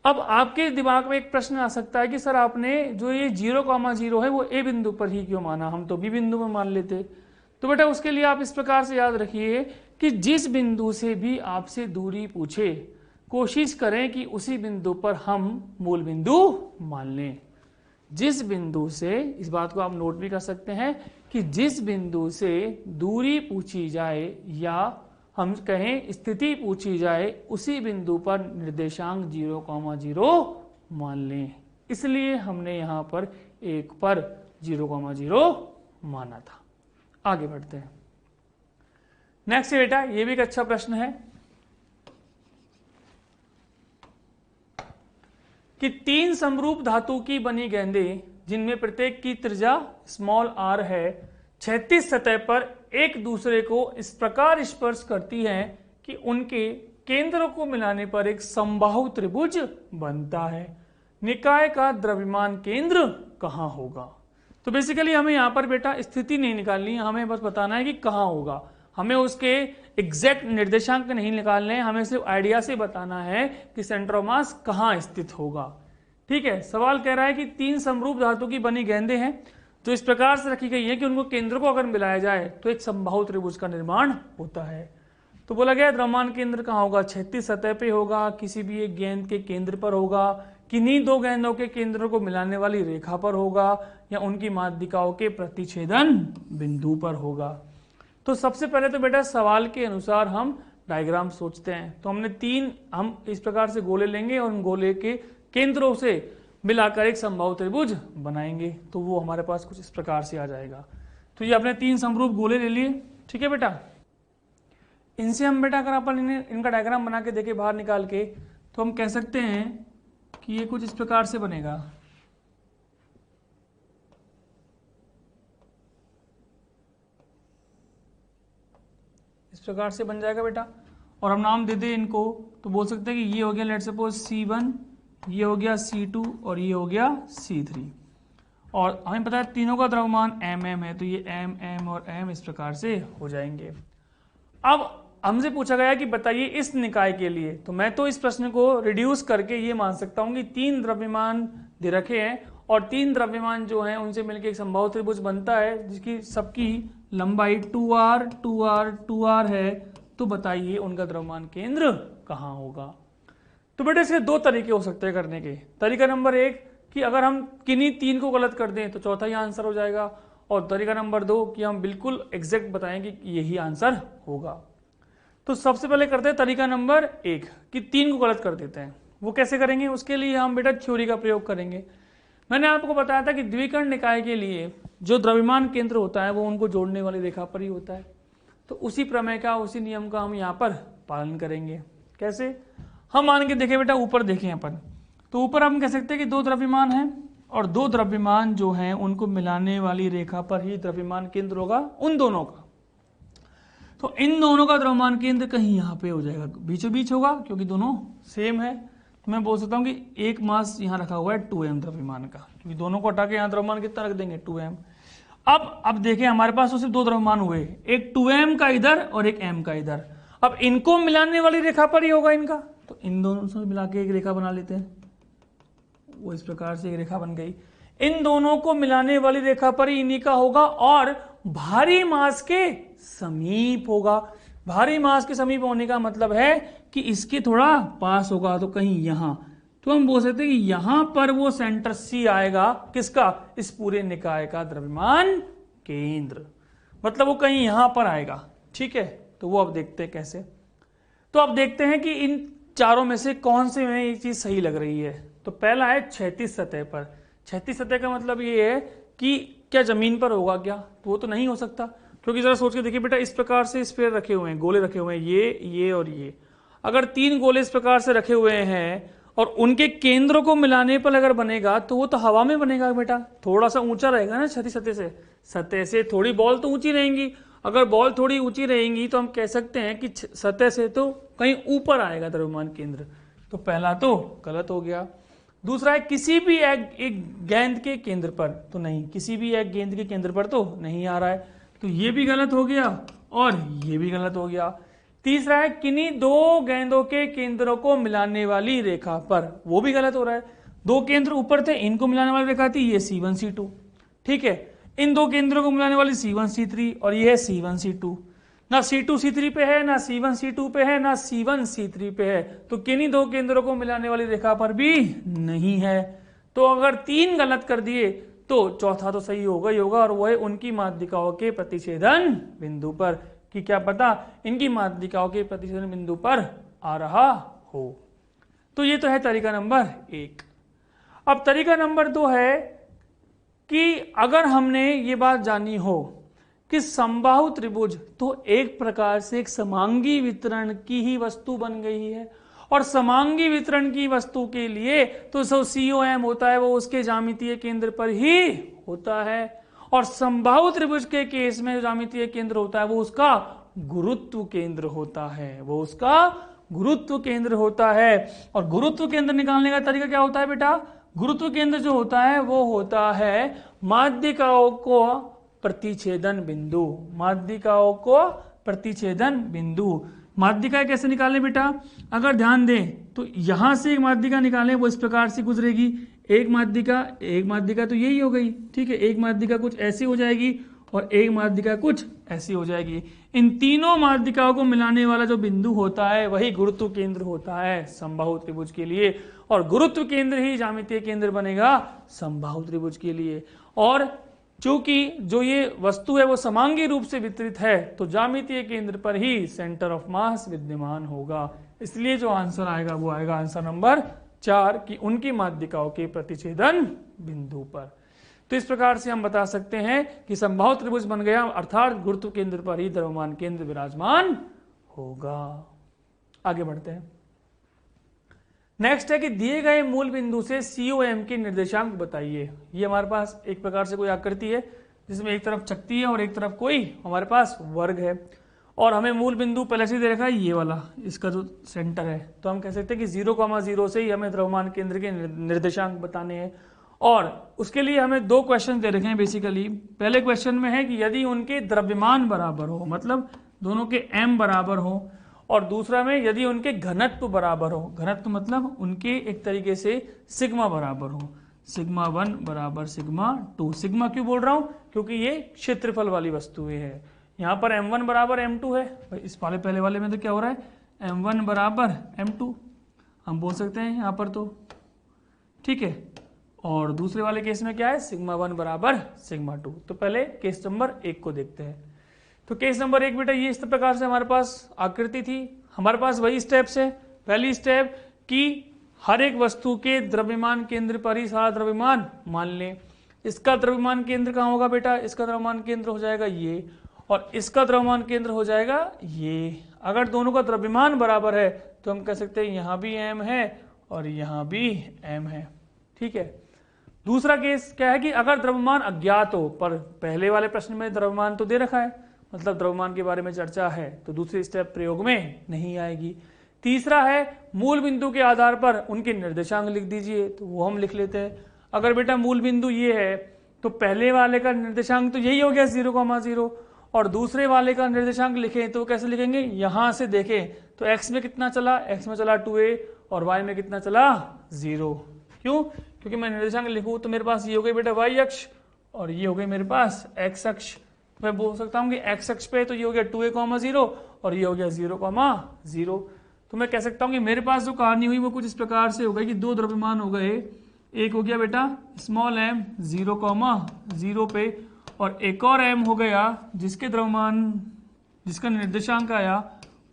अब आपके दिमाग में एक प्रश्न आ सकता है कि सर आपने जो ये 0,0 है वो A बिंदु पर ही क्यों माना, हम तो B बिंदु में मान लेते। तो बेटा उसके लिए आप इस प्रकार से याद रखिए कि जिस बिंदु से भी आपसे दूरी पूछे कोशिश करें कि उसी बिंदु पर हम मूल बिंदु मान लें। जिस बिंदु से, इस बात को आप नोट भी कर सकते हैं कि जिस बिंदु से दूरी पूछी जाए या हम कहें स्थिति पूछी जाए उसी बिंदु पर निर्देशांक 0,0 मान लें। इसलिए हमने यहां पर 1 पर 0,0 माना था। आगे बढ़ते हैं। नेक्स्ट बेटा, ये भी एक अच्छा प्रश्न है कि 3 समरूप धातु की बनी गेंदें जिनमें प्रत्येक की त्रिज्या स्मॉल r है, क्षैतिज सतह पर एक दूसरे को इस प्रकार स्पर्श करती हैं कि उनके केंद्रों को मिलाने पर एक समबाहु त्रिभुज बनता है। निकाय का द्रव्यमान केंद्र कहाँ होगा? तो बेसिकली हमें यहाँ पर बेटा स्थिति नहीं निकालनी है, हमें बस बताना है कि कहाँ होगा। हमें उसके एग्जैक्ट निर्देशांक नहीं निकालने हैं, हमें सिर्फ आइडिया से बताना है कि सेंटर ऑफ मास कहाँ स्थित होगा। ठीक है, सवाल कह रहा है कि 3 समरूप धातु की बनी गेंदें हैं जो इस प्रकार से रखी गई है कि उनको केंद्र को अगर मिलाया जाए तो एक समबाहु त्रिभुज का निर्माण होता है। तो बोला गया द्रव्यमान केंद्र कहाँ होगा, क्षैतिज सतह पे होगा, किसी भी एक गेंद के केंद्र पर होगा, किन्हीं 2 गेंदों के केंद्रों को मिलाने वाली रेखा पर होगा, या उनकी माध्यिकाओं के प्रतिच्छेदन बिंदु पर होगा। तो सबसे पहले तो बेटा सवाल के अनुसार हम डायग्राम सोचते हैं। तो हम इस प्रकार से गोले लेंगे और उन गोले के केंद्रों से मिलाकर एक समबाहु त्रिभुज बनाएंगे। तो वो हमारे पास कुछ इस प्रकार से आ जाएगा। तो ये अपने 3 समरूप गोले ले लिए। ठीक है बेटा, इनसे हम बेटा अगर अपन इनका डायग्राम बना के देखें बाहर निकाल के, तो हम कह सकते हैं कि ये कुछ इस प्रकार से बनेगा। इस प्रकार से बन जाएगा बेटा। और हम नाम दे दें इनको, तो बोल सकते हैं कि ये हो गया लेट्स सपोज C1, ये हो गया C2 और ये हो गया C3। और हमें पता है तीनों का द्रव्यमान mm है, तो ये m और m इस प्रकार से हो जाएंगे। अब हमसे पूछा गया कि बताइए इस निकाय के लिए, तो मैं तो इस प्रश्न को रिड्यूस करके ये मान सकता हूं कि 3 द्रव्यमान दे रखे हैं और 3 द्रव्यमान जो हैं उनसे मिलकर एक समबाहु त्रिभुज बनता है जिसकी सबकी लंबाई 2r 2r 2r है। तो बताइए उनका द्रव्यमान केंद्र कहाँ होगा। तो बेटा इसके 2 तरीके हो सकते हैं करने के। तरीका नंबर 1 कि अगर हम किन्हीं 3 को गलत कर दें तो चौथा ही आंसर हो जाएगा, और तरीका नंबर 2 कि हम बिल्कुल एग्जैक्ट बताएं कि यही आंसर होगा। तो सबसे पहले करते हैं तरीका नंबर 1 कि 3 को गलत कर देते हैं। वो कैसे करेंगे, उसके लिए हम बेटा थ्योरी का प्रयोग करेंगे। मैंने आपको बताया था कि द्विकर्ण निकाय के लिए जो द्रव्यमान केंद्र होता है वो उनको जोड़ने वाली रेखा पर ही होता है। तो उसी प्रमेय का, उसी नियम का हम यहाँ पर पालन करेंगे। कैसे, हम मान के देखें बेटा, ऊपर देखें अपन, तो ऊपर हम कह सकते हैं कि 2 द्रव्यमान हैं और 2 द्रव्यमान जो हैं उनको मिलाने वाली रेखा पर ही द्रव्यमान केंद्र होगा उन दोनों का। तो इन दोनों का द्रव्यमान केंद्र कहीं यहाँ पे हो जाएगा, बीचों बीच होगा क्योंकि दोनों सेम है। तो मैं बोल सकता हूँ कि एक मास यहाँ रखा हुआ है 2m द्रव्यमान का, क्योंकि दोनों को हटा के यहाँ द्रव्यमान कितना रख देंगे 2m। अब देखें हमारे पास तो सिर्फ 2 द्रव्यमान हुए, एक 2m का इधर और एक m का इधर। अब इनको मिलाने वाली रेखा पर ही होगा इनका, तो इन दोनों से मिला के एक रेखा बना लेते हैं। वो इस प्रकार से एक रेखा बन गई। इन दोनों को मिलाने वाली रेखा पर ही इन्हीं का होगा और भारी मास के समीप होगा। भारी मास के समीप होने का मतलब है कि इसके थोड़ा पास होगा, तो कहीं यहां। तो हम बोल सकते हैं कि यहां पर वो सेंटर C आएगा, किसका, इस पूरे निकाय का द्रव्यमान केंद्र, मतलब वो कहीं यहां पर आएगा। ठीक है, तो वो अब देखते हैं कैसे। तो अब देखते हैं कि इन चारों में से कौन से में ये चीज सही लग रही है। तो पहला है क्षैतिज सतह पर। क्षैतिज सतह का मतलब ये है कि क्या जमीन पर होगा क्या, तो वो तो नहीं हो सकता, क्योंकि जरा सोच के देखिए बेटा, इस प्रकार से स्फीयर रखे हुए हैं, गोले रखे हुए हैं, ये और ये। अगर 3 गोले इस प्रकार से रखे हुए हैं और उनके केंद्रों को मिलाने पर अगर बनेगा तो वो तो हवा में बनेगा बेटा, थोड़ा सा ऊंचा रहेगा ना क्षैतिज सतह से। सतह से थोड़ी बॉल तो ऊंची रहेंगी, अगर बॉल थोड़ी ऊंची रहेंगी तो हम कह सकते हैं कि सतह से तो कहीं ऊपर आएगा द्रव्यमान केंद्र। तो पहला तो गलत हो गया। दूसरा है किसी भी एक गेंद के केंद्र पर, तो नहीं, किसी भी एक गेंद के केंद्र पर तो नहीं आ रहा है, तो ये भी गलत हो गया और ये भी गलत हो गया। तीसरा है किन्हीं 2 गेंदों के केंद्रों को मिलाने वाली रेखा पर, वो भी गलत हो रहा है। 2 केंद्र ऊपर थे, इनको मिलाने वाली रेखा थी ये C1 C2। ठीक है, इन 2 केंद्रों को मिलाने वाली C1 C3 और ये है C1 C2। ना C2 C3 पे है, ना C1 C2 पे है, ना C1 C3 पे है, तो किन्हीं 2 केंद्रों को मिलाने वाली रेखा पर भी नहीं है। तो अगर 3 गलत कर दिए तो चौथा तो सही होगा ही होगा, और वो है उनकी माध्यिकाओं के प्रतिच्छेदन बिंदु पर, कि क्या पता इनकी माध्यिकाओं के प्रतिच्छेदन बिंदु पर आ रहा हो। तो ये तो है तरीका नंबर 1। अब तरीका नंबर 2 है कि अगर हमने ये बात जानी हो कि समबाहु त्रिभुज तो एक प्रकार से एक समांगी वितरण की ही वस्तु बन गई है, और समांगी वितरण की वस्तु के लिए तो जो COM होता है वो उसके ज्यामितीय केंद्र पर ही होता है, और समबाहु त्रिभुज के केस में जो ज्यामितीय केंद्र होता है वो उसका गुरुत्व केंद्र होता है, वो उसका गुरुत्व केंद्र होता है। और गुरुत्व केंद्र निकालने का तरीका क्या होता है बेटा, गुरुत्व केंद्र जो होता है वो होता है माध्यिकाओं को प्रतिच्छेदन बिंदु, माध्यिकाओं को प्रतिच्छेदन बिंदु। माध्यिका कैसे निकालें बेटा, अगर ध्यान दें तो यहां से एक माध्यिका निकालें, वो इस प्रकार से गुजरेगी। एक माध्यिका तो यही हो गई, ठीक है। एक माध्यिका कुछ ऐसी हो जाएगी और एक माध्यिका कुछ ऐसी हो जाएगी। इन तीनों माध्यिकाओं को मिलाने वाला जो बिंदु होता है वही गुरुत्व केंद्र होता है समबाहु त्रिभुज के लिए, और गुरुत्व केंद्र ही ज्यामितीय केंद्र बनेगा समबाहु त्रिभुज के लिए। और चूंकि जो ये वस्तु है वो समांगी रूप से वितरित है तो ज्यामितीय केंद्र पर ही सेंटर ऑफ मास विद्यमान होगा। इसलिए जो आंसर आएगा वो आएगा आंसर नंबर 4 की उनकी माध्यिकाओं के प्रतिच्छेदन बिंदु पर। तो इस प्रकार से हम बता सकते हैं कि समबाहु त्रिभुज बन गया, अर्थात गुरुत्व केंद्र पर ही द्रव्यमान केंद्र विराजमान होगा। आगे बढ़ते हैं। नेक्स्ट है कि दिए गए मूल बिंदु से COM के निर्देशांक बताइए। ये हमारे पास एक प्रकार से कोई आकृति है जिसमें एक तरफ चक्ति है और एक तरफ कोई हमारे पास वर्ग है, और हमें मूल बिंदु पहले से दे रखा है ये वाला, इसका जो सेंटर है। तो हम कह सकते हैं कि 0,0 से ही हमें द्रव्यमान केंद्र के निर्देशांक बताने हैं। और उसके लिए हमें 2 क्वेश्चन दे रखे हैं बेसिकली। पहले क्वेश्चन में है कि यदि उनके द्रव्यमान बराबर हो, मतलब दोनों के m बराबर हो, और दूसरा में यदि उनके घनत्व बराबर हो। घनत्व मतलब उनके एक तरीके से सिग्मा बराबर हो, सिग्मा 1 बराबर सिग्मा 2। सिग्मा क्यों बोल रहा हूं, क्योंकि ये क्षेत्रफल वाली वस्तुएं है। यहाँ पर m1 बराबर m2 है, इस वाले पहले वाले में तो क्या हो रहा है m1 बराबर m2 हम बोल सकते हैं यहाँ पर, तो ठीक है। और दूसरे वाले केस में क्या है, सिग्मा 1 बराबर सिग्मा 2। तो पहले केस नंबर 1 को देखते हैं। तो केस नंबर 1 बेटा ये इस प्रकार से हमारे पास आकृति थी। हमारे पास वही स्टेप्स है। पहली स्टेप कि हर एक वस्तु के द्रव्यमान केंद्र पर ही सारा द्रव्यमान मान लें। इसका द्रव्यमान केंद्र कहाँ होगा बेटा, इसका द्रव्यमान केंद्र हो जाएगा ये, और इसका द्रव्यमान केंद्र हो जाएगा ये। अगर दोनों का द्रव्यमान बराबर है तो हम कह सकते हैं यहाँ भी m है और यहाँ भी m है, ठीक है। दूसरा केस क्या है कि अगर द्रव्यमान अज्ञात हो, पर पहले वाले प्रश्न में द्रव्यमान तो दे रखा है, मतलब द्रव्यमान के बारे में चर्चा है, तो दूसरी स्टेप प्रयोग में नहीं आएगी। तीसरा है मूल बिंदु के आधार पर उनके निर्देशांक लिख दीजिए, तो वो हम लिख लेते हैं। अगर बेटा मूल बिंदु ये है तो पहले वाले का निर्देशांक तो यही हो गया 0,0, और दूसरे वाले का निर्देशांक लिखें तो कैसे लिखेंगे, यहां से देखें तो x में कितना चला, x में चला 2a और y में कितना चला 0। क्यों, क्योंकि मैं निर्देशांक लिखूं तो मेरे पास ये हो गई बेटा y अक्ष और ये हो गई मेरे पास x अक्ष। मैं बोल सकता हूँ कि x अक्ष पे तो ये हो गया 2a,0 और ये हो गया 0,0। तो मैं कह सकता हूँ कि मेरे पास जो कहानी हुई वो कुछ इस प्रकार से हो गई कि 2 द्रव्यमान हो गए। एक हो गया बेटा स्मॉल m 0,0 पे, और एक और m हो गया जिसके द्रव्यमान जिसका निर्देशांक आया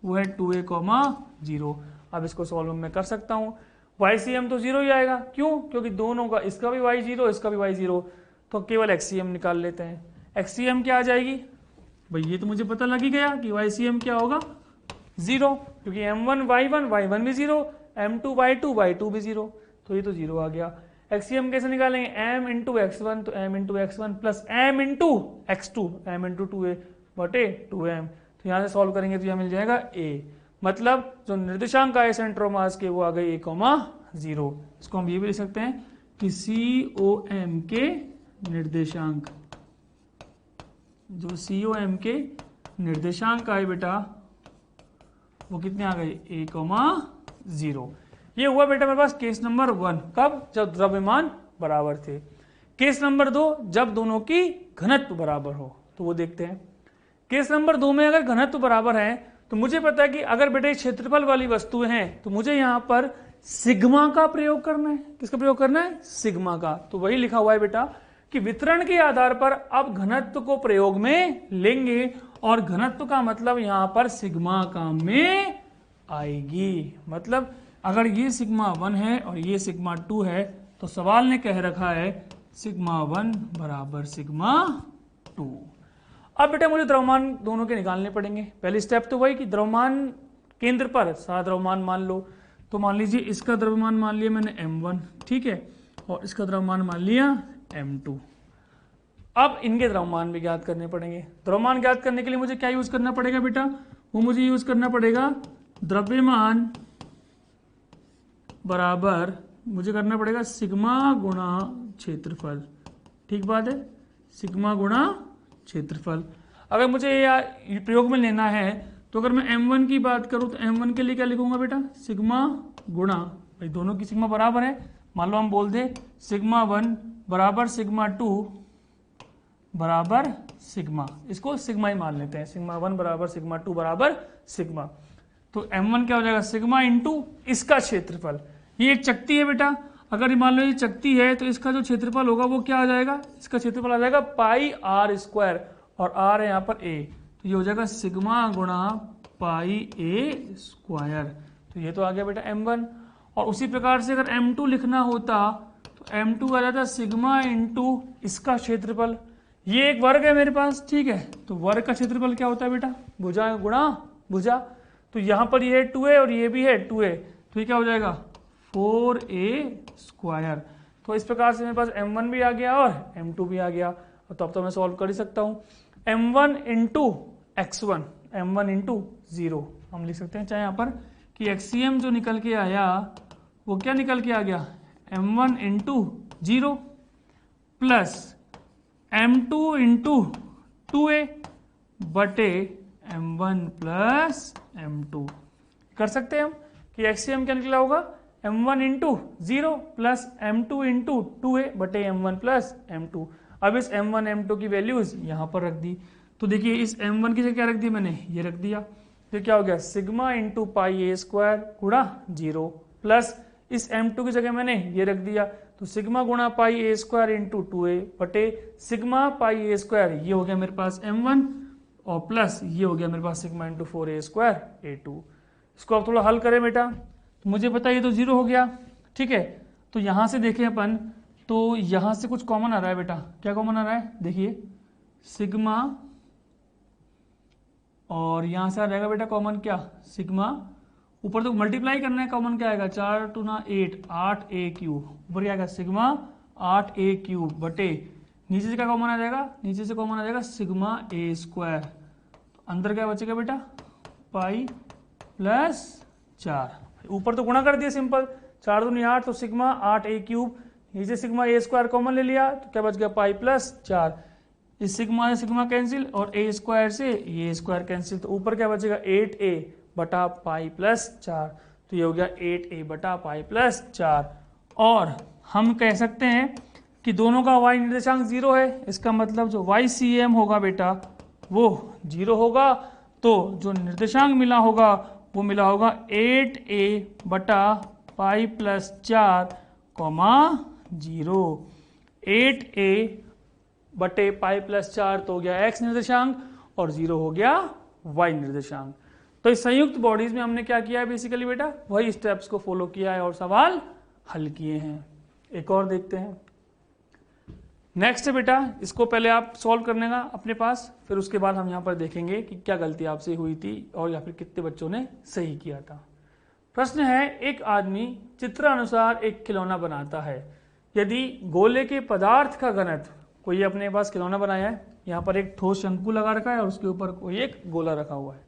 वो है 2a,0। अब इसको सॉल्व मैं कर सकता हूँ। YCM तो 0 ही आएगा, क्यों, क्योंकि दोनों का, इसका भी y 0 इसका भी y 0, तो केवल XCM निकाल लेते हैं। XCM क्या आ जाएगी भाई, ये तो मुझे पता लग ही गया कि YCM क्या होगा 0, क्योंकि M1 Y1 भी 0, M2 Y2 भी 0, तो ये तो 0 आ गया। XCM कैसे निकालेंगे, m इंटू x1, तो m into x1 plus m into x2, m into 2a बटे 2m। तो यहाँ से सॉल्व करेंगे तो यहाँ मिल जाएगा a, मतलब जो निर्देशांक आए सेंटर ऑफ मास के वो आ गए a,0। इसको हम ये भी लिख सकते हैं कि COM के निर्देशांक, जो COM के निर्देशांक आए बेटा वो कितने आ गए a,0। ये हुआ बेटा मेरे पास केस नंबर 1, कब, जब द्रव्यमान बराबर थे। केस नंबर 2 जब दोनों की घनत्व बराबर हो, तो वो देखते हैं। केस नंबर 2 में अगर घनत्व बराबर है तो मुझे पता है कि अगर बेटे क्षेत्रफल वाली वस्तुएं हैं तो मुझे यहाँ पर सिग्मा का प्रयोग करना है। किसका प्रयोग करना है, सिग्मा का। तो वही लिखा हुआ है बेटा कि वितरण के आधार पर अब घनत्व को प्रयोग में लेंगे, और घनत्व का मतलब यहाँ पर सिग्मा काम में आएगी। मतलब अगर ये सिग्मा 1 है और ये सिग्मा 2 है तो सवाल ने कह रखा है सिग्मा 1 बराबर सिग्मा 2। अब बेटा मुझे द्रव्यमान दोनों के निकालने पड़ेंगे। पहली स्टेप तो वही कि द्रव्यमान केंद्र पर सारा द्रव्यमान मान लो। तो मान लीजिए इसका द्रव्यमान मान लिया मैंने m1, ठीक है, और इसका द्रव्यमान मान लिया m2। अब इनके द्रव्यमान भी ज्ञात करने पड़ेंगे। द्रव्यमान ज्ञात करने के लिए मुझे क्या यूज करना पड़ेगा बेटा, वो मुझे यूज करना पड़ेगा द्रव्यमान बराबर, मुझे करना पड़ेगा सिग्मा गुणा क्षेत्रफल। ठीक बात है, सिग्मा गुणा क्षेत्रफल। अगर मुझे ये प्रयोग में लेना है तो अगर मैं m1 की बात करूं तो m1 के लिए क्या लिखूंगा बेटा, सिग्मा गुणा, भाई दोनों की सिग्मा बराबर है, मान लो हम बोल दे सिग्मा 1 बराबर सिग्मा 2 बराबर सिग्मा, इसको सिग्मा ही मान लेते हैं, सिग्मा 1 बराबर सिग्मा 2 बराबर सिग्मा। तो m1 क्या हो जाएगा, सिग्मा इंटू इसका क्षेत्रफल, ये एक चक्ति है बेटा, अगर मान लो ये चक्ति है तो इसका जो क्षेत्रफल होगा वो क्या आ जाएगा, इसका क्षेत्रफल आ जाएगा पाई आर स्क्वायर, और आर है यहाँ पर ए, तो ये हो जाएगा सिग्मा गुणा पाई ए स्क्वायर। तो ये तो आ गया बेटा m1। और उसी प्रकार से अगर m2 लिखना होता तो m2 आ जाता सिग्मा इंटू इसका क्षेत्रफल, ये एक वर्ग है मेरे पास, ठीक है, तो वर्ग का क्षेत्रफल क्या होता है बेटा, भुजा गुणा भुजा, तो यहाँ पर ये है 2a और ये भी है 2a, तो ये क्या हो जाएगा 4a स्क्वायर। तो इस प्रकार से मेरे पास m1 भी आ गया और m2 भी आ गया, तो अब तो मैं सॉल्व कर ही सकता हूँ। m1 into x1, m1 into 0 हम लिख सकते हैं, चाहे यहाँ पर कि एक्सीएम जो निकल के आया वो क्या निकल के आ गया, m1 into 0 plus m2 into 2a बटे m1 प्लस m2। कर सकते हैं हम कि एक्सीएम क्या निकला होगा, m1 into 0 plus m2 into 2a बटे m1 प्लस m2। अब इस m1 m2 की वैल्यूज यहाँ पर रख दी, तो देखिए इस m1 की जगह क्या रख दी मैंने, ये रख दिया, तो क्या हो गया सिग्मा इंटू पाई ए स्क्वायर गुणा 0 प्लस इस m2 की जगह मैंने ये रख दिया, तो सिग्मा गुणा पाई ए स्क्वायर इंटू 2a बटे सिग्मा पाई ए स्क्वायर, ये हो गया मेरे पास m1 और प्लस ये हो गया मेरे पास sigma into 4a square a2। इसको आप थोड़ा हल करें बेटा, तो मुझे पता ये तो 0 हो गया, ठीक है, तो यहाँ से देखें अपन, तो यहाँ से कुछ कॉमन आ रहा है बेटा, क्या कॉमन आ रहा है, देखिए सिग्मा, और यहाँ से आ जाएगा बेटा कॉमन क्या, सिग्मा, ऊपर तो मल्टीप्लाई करना है, कॉमन क्या आएगा 4 2 8 8a क्यूब, ऊपर क्या आएगा सिग्मा 8a क्यूब बटे नीचे से क्या कॉमन आ जाएगा, नीचे से कॉमन आ जाएगा सिग्मा a स्क्वायर, तो अंदर क्या बचेगा बेटा पाई प्लस 4, ऊपर तो गुणा कर दिया सिंपल, 4 2 8 तो सिग्मा 8a क्यूब, नीचे सिग्मा a स्क्वायर कॉमन ले लिया तो क्या बच गया पाई प्लस 4, इस सिग्मा से सिग्मा कैंसिल और a स्क्वायर से ये स्क्वायर कैंसिल, तो ऊपर क्या बचेगा 8a बटा पाई प्लस 4, तो ये हो गया 8a बटा पाई प्लस 4। और हम कह सकते हैं कि दोनों का y निर्देशांक 0 है, इसका मतलब जो YCM होगा बेटा वो 0 होगा, तो जो निर्देशांक मिला होगा वो मिला होगा 8a बटा पाई प्लस 4 कॉमा 0, 8a बटे पाई प्लस 4 तो हो गया x निर्देशांक और 0 हो गया y निर्देशांक। तो इस संयुक्त बॉडीज में हमने क्या किया है बेसिकली बेटा, वही स्टेप्स को फॉलो किया है और सवाल हल किए हैं। एक और देखते हैं, नेक्स्ट है बेटा, इसको पहले आप सॉल्व करने का अपने पास, फिर उसके बाद हम यहाँ पर देखेंगे कि क्या गलती आपसे हुई थी और या फिर कितने बच्चों ने सही किया था। प्रश्न है, एक आदमी चित्रानुसार एक खिलौना बनाता है, यदि गोले के पदार्थ का घनत्व, कोई अपने पास खिलौना बनाया है, यहाँ पर एक ठोस शंकु लगा रखा है और उसके ऊपर कोई एक गोला रखा हुआ है,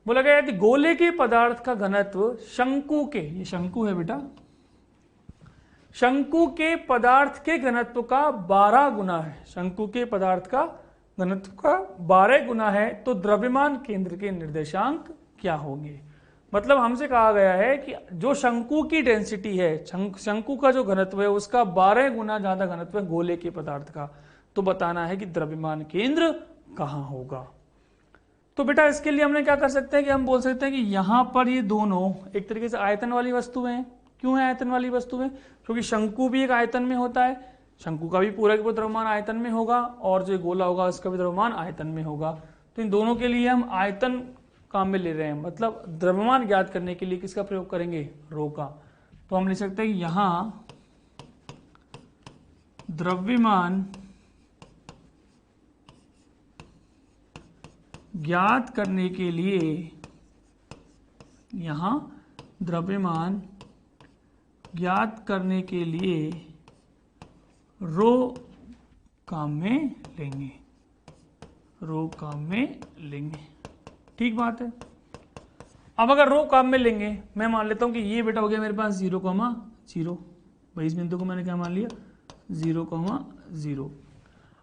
बोला गया यदि गोले के पदार्थ का घनत्व शंकु के, ये शंकु है बेटा, शंकु के पदार्थ के घनत्व का 12 गुना है, शंकु के पदार्थ का घनत्व का 12 गुना है, तो द्रव्यमान केंद्र के निर्देशांक क्या होंगे। मतलब हमसे कहा गया है कि जो शंकु की डेंसिटी है, शंकु का जो घनत्व है उसका 12 गुना ज्यादा घनत्व है गोले के पदार्थ का, तो बताना है कि द्रव्यमान केंद्र कहाँ होगा। तो बेटा इसके लिए हमने क्या कर सकते हैं कि हम बोल सकते हैं कि यहाँ पर ये दोनों एक तरीके से आयतन वाली वस्तुएं हैं। क्यों है आयतन वाली वस्तुएं, क्योंकि शंकु भी एक आयतन में होता है, शंकु का भी पूरा द्रव्यमान आयतन में होगा और जो गोला होगा उसका भी द्रव्यमान आयतन में होगा, तो इन दोनों के लिए हम आयतन काम में ले रहे हैं, मतलब द्रव्यमान ज्ञात करने के लिए किसका प्रयोग करेंगे, रो का। तो हम लिख सकते हैं यहां द्रव्यमान ज्ञात करने के लिए, यहां द्रव्यमान ज्ञात करने के लिए रो काम में लेंगे, रो काम में लेंगे, ठीक बात है। अब अगर रो काम में लेंगे, मैं मान लेता हूं कि ये बेटा हो गया मेरे पास 0,0, भाई इस बिंदु को मैंने क्या मान लिया 0,0।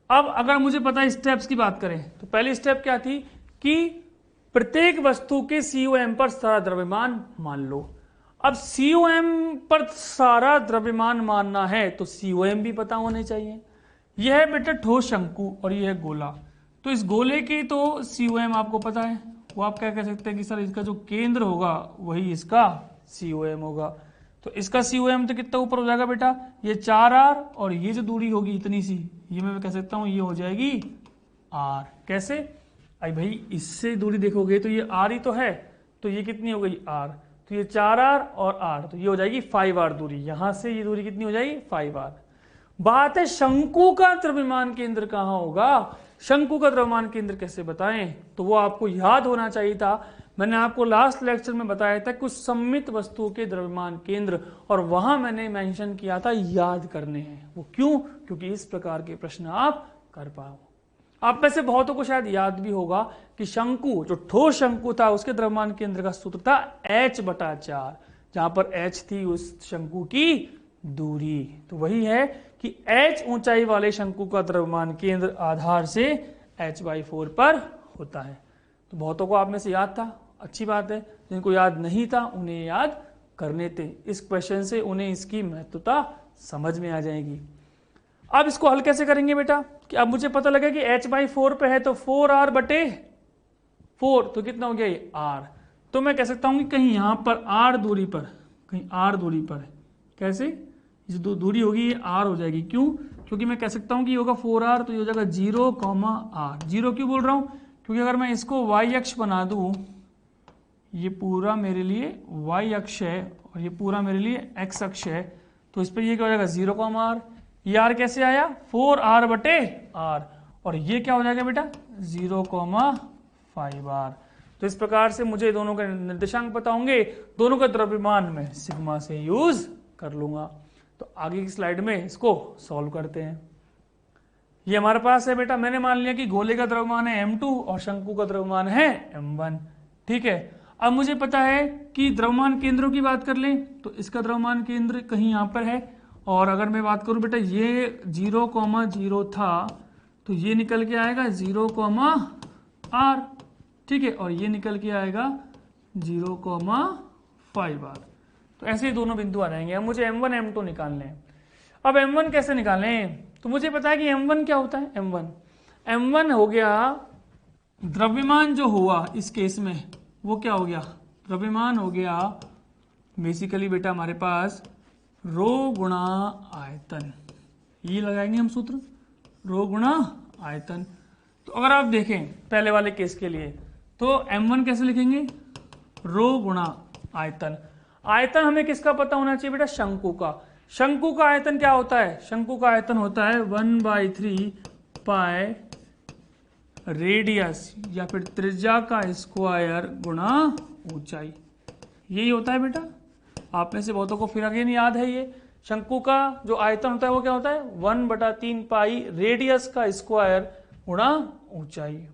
अब अगर मुझे पता है स्टेप्स की बात करें तो पहली स्टेप क्या थी कि प्रत्येक वस्तु के COM पर सारा द्रव्यमान मान लो। अब COM पर सारा द्रव्यमान मानना है तो COM भी पता होने चाहिए। यह है बेटा ठोस शंकु और यह है गोला। तो इस गोले की तो COM आपको पता है, वो आप क्या कह सकते हैं कि सर इसका जो केंद्र होगा वही इसका COM होगा। तो इसका COM तो कितना ऊपर हो जाएगा बेटा, ये 4R और ये जो दूरी होगी इतनी सी, ये मैं कह सकता हूं ये हो जाएगी R। कैसे? आई भाई इससे दूरी देखोगे तो ये R ही तो है, तो ये कितनी हो गई R, तो ये 4R और R, तो ये हो जाएगी 5R दूरी। यहां से ये दूरी कितनी हो जाएगी 5R। बात है शंकु का द्रव्यमान केंद्र कहां होगा, शंकु का द्रव्यमान केंद्र कैसे बताएं, तो वो आपको याद होना चाहिए था। मैंने आपको लास्ट लेक्चर में बताया था कुछ सममित वस्तुओं के द्रव्यमान केंद्र, और वहां मैंने मेंशन किया था याद करने हैं। वो क्यों? क्योंकि इस प्रकार के प्रश्न आप कर पाओ। आप में से बहुतों को शायद याद भी होगा कि शंकु, जो ठोस शंकु था, उसके द्रव्यमान केंद्र का सूत्र था H/4, जहां पर H थी उस शंकु की दूरी। तो वही है कि H ऊंचाई वाले शंकु का द्रव्यमान केंद्र आधार से H/4 पर होता है। तो बहुतों को आप में से याद था, अच्छी बात है। जिनको याद नहीं था उन्हें याद करने थे, इस क्वेश्चन से उन्हें इसकी महत्वता समझ में आ जाएगी। अब इसको हल कैसे करेंगे बेटा, कि अब मुझे पता लगा कि H/4 पे है तो 4R/4, तो कितना हो गया ये R। तो मैं कह सकता हूं कि कहीं यहां पर R दूरी पर, कहीं R दूरी पर, कैसे, जो दूरी होगी ये R हो जाएगी। क्यों? क्योंकि मैं कह सकता हूं कि ये होगा 4R, तो ये हो जाएगा 0,R। 0 क्यों बोल रहा हूं? क्योंकि अगर मैं इसको Y अक्ष बना दूं, ये पूरा मेरे लिए Y अक्ष है और ये पूरा मेरे लिए X अक्ष है, तो इस पर ये क्या हो जाएगा 0,R। ये R कैसे आया 4R/R, और ये क्या हो जाएगा बेटा 0,5R। तो इस प्रकार से मुझे दोनों के निर्देशांक पता होंगे, दोनों का द्रव्यमान में सिग्मा से यूज कर लूंगा। तो आगे की स्लाइड में इसको सॉल्व करते हैं। ये हमारे पास है बेटा, मैंने मान लिया कि गोले का द्रव्यमान है M2 और शंकु का द्रव्यमान है M1। ठीक है, अब मुझे पता है कि द्रव्यमान केंद्रों की बात कर लें तो इसका द्रव्यमान केंद्र कहीं यहां पर है, और अगर मैं बात करूं बेटा ये 0,0 था तो ये निकल के आएगा 0,R। ठीक है, और ये निकल के आएगा 0,5R। तो ऐसे ही दोनों बिंदु आ जाएंगे। अब मुझे M1 M2 निकालने हैं। अब M1 कैसे निकालें, तो मुझे पता है कि M1 क्या होता है। M1 हो गया द्रव्यमान जो हुआ इस केस में, वो क्या हो गया, द्रव्यमान हो गया बेसिकली बेटा हमारे पास रो गुणा आयतन। ये लगाएंगे हम सूत्र, रो गुणा आयतन। तो अगर आप देखें पहले वाले केस के लिए तो M1 कैसे लिखेंगे, रो गुणा आयतन। आयतन हमें किसका पता होना चाहिए बेटा, शंकु का। शंकु का आयतन क्या होता है, शंकु का आयतन होता है 1/3 पाई रेडियस या फिर त्रिज्या का स्क्वायर गुणा ऊंचाई। यही होता है बेटा। आप में से बहुतों को फिर अगेन याद है, ये शंकु का जो आयतन होता है वो क्या होता है 1/3 पाई रेडियस का स्क्वायर गुणा ऊंचाई।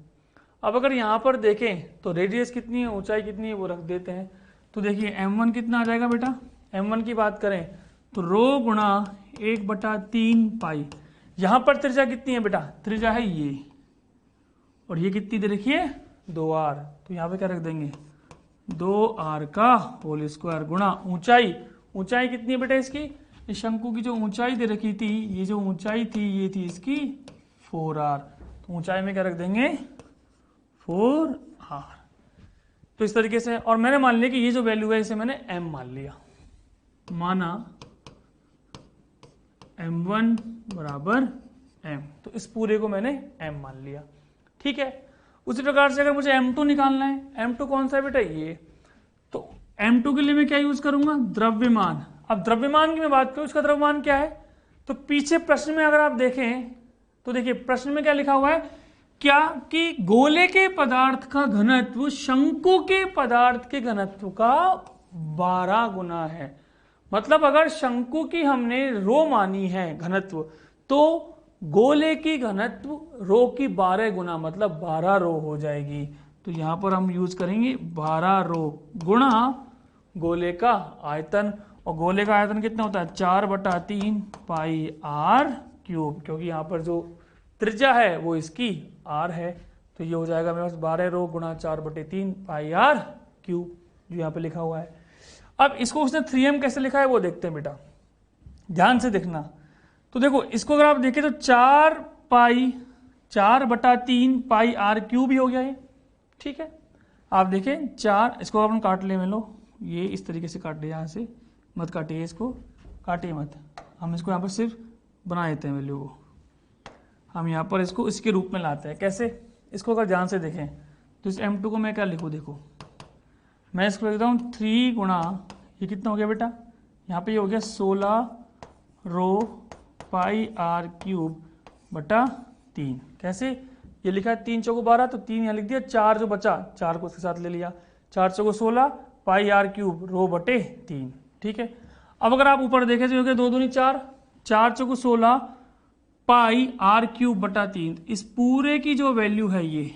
अब अगर यहां पर देखें तो रेडियस कितनी है, ऊंचाई कितनी है, वो रख देते हैं। तो देखिए M1 कितना आ जाएगा बेटा, M1 की बात करें तो रो गुणा 1/3 पाई। यहां पर त्रिज्या कितनी है बेटा, त्रिज्या है ये, और ये कितनी दे रखी है 2R, तो यहां पे क्या रख देंगे 2R का होल स्क्वायर गुणा ऊंचाई। ऊंचाई कितनी है बेटा इसकी, इस शंकु की जो ऊंचाई दे रखी थी, ये जो ऊंचाई थी ये थी इसकी 4R, तो ऊंचाई में क्या रख देंगे 4R। तो इस तरीके से, और मैंने मान लिया कि ये जो वैल्यू है इसे मैंने M मान लिया, माना M1 बराबर M, तो इस पूरे को मैंने M मान लिया। ठीक है, उसी प्रकार से अगर मुझे M2 निकालना है, M2 कौन सा है बेटा ये, तो M2 के लिए मैं क्या यूज करूंगा, द्रव्यमान। अब द्रव्यमान की मैं बात करूं, उसका द्रव्यमान क्या है, तो पीछे प्रश्न में अगर आप देखें तो देखिए प्रश्न में क्या लिखा हुआ है, क्या कि गोले के पदार्थ का घनत्व शंकु के पदार्थ के घनत्व का 12 गुना है। मतलब अगर शंकु की हमने रो मानी है घनत्व, तो गोले की घनत्व रो की 12 गुना, मतलब 12 रो हो जाएगी। तो यहां पर हम यूज करेंगे 12 रो गुणा गोले का आयतन, और गोले का आयतन कितना होता है 4/3 पाई R क्यूब, क्योंकि यहां पर जो त्रिज्या है वो इसकी r है। तो ये हो जाएगा मेरे पास 12 रो गुणा 4/3 पाई r क्यूब, जो यहाँ पे लिखा हुआ है। अब इसको उसने 3m कैसे लिखा है वो देखते हैं बेटा, ध्यान से देखना। तो देखो इसको अगर आप देखें तो 4/3 पाई r क्यूब ही हो गया ये, ठीक है। आप देखें 4, इसको अपन काट ले, लो ये इस तरीके से काट ले, यहाँ से मत काटिए, इसको काटिए मत, हम इसको यहाँ पर सिर्फ बना देते हैं वैल्यू को। हम यहाँ पर इसको इसके रूप में लाते हैं। कैसे? इसको अगर ध्यान से देखें तो इस m2 को मैं क्या लिखूँ, देखो मैं इसको लिखता हूँ 3 गुणा, ये कितना हो गया बेटा, यहाँ पे ये हो गया 16 रो पाई r क्यूब बटा 3। कैसे? ये लिखा है 3 चौको 12, तो 3 यहाँ लिख दिया, 4 जो बचा 4 को उसके साथ ले लिया, 4 चौको 16 पाई r क्यूब रो बटे 3, ठीक है। अब अगर आप ऊपर देखें तो हो गया 2 दूनी 4, 4 चौको 16 पाई r क्यूब बटा 3। इस पूरे की जो वैल्यू है ये,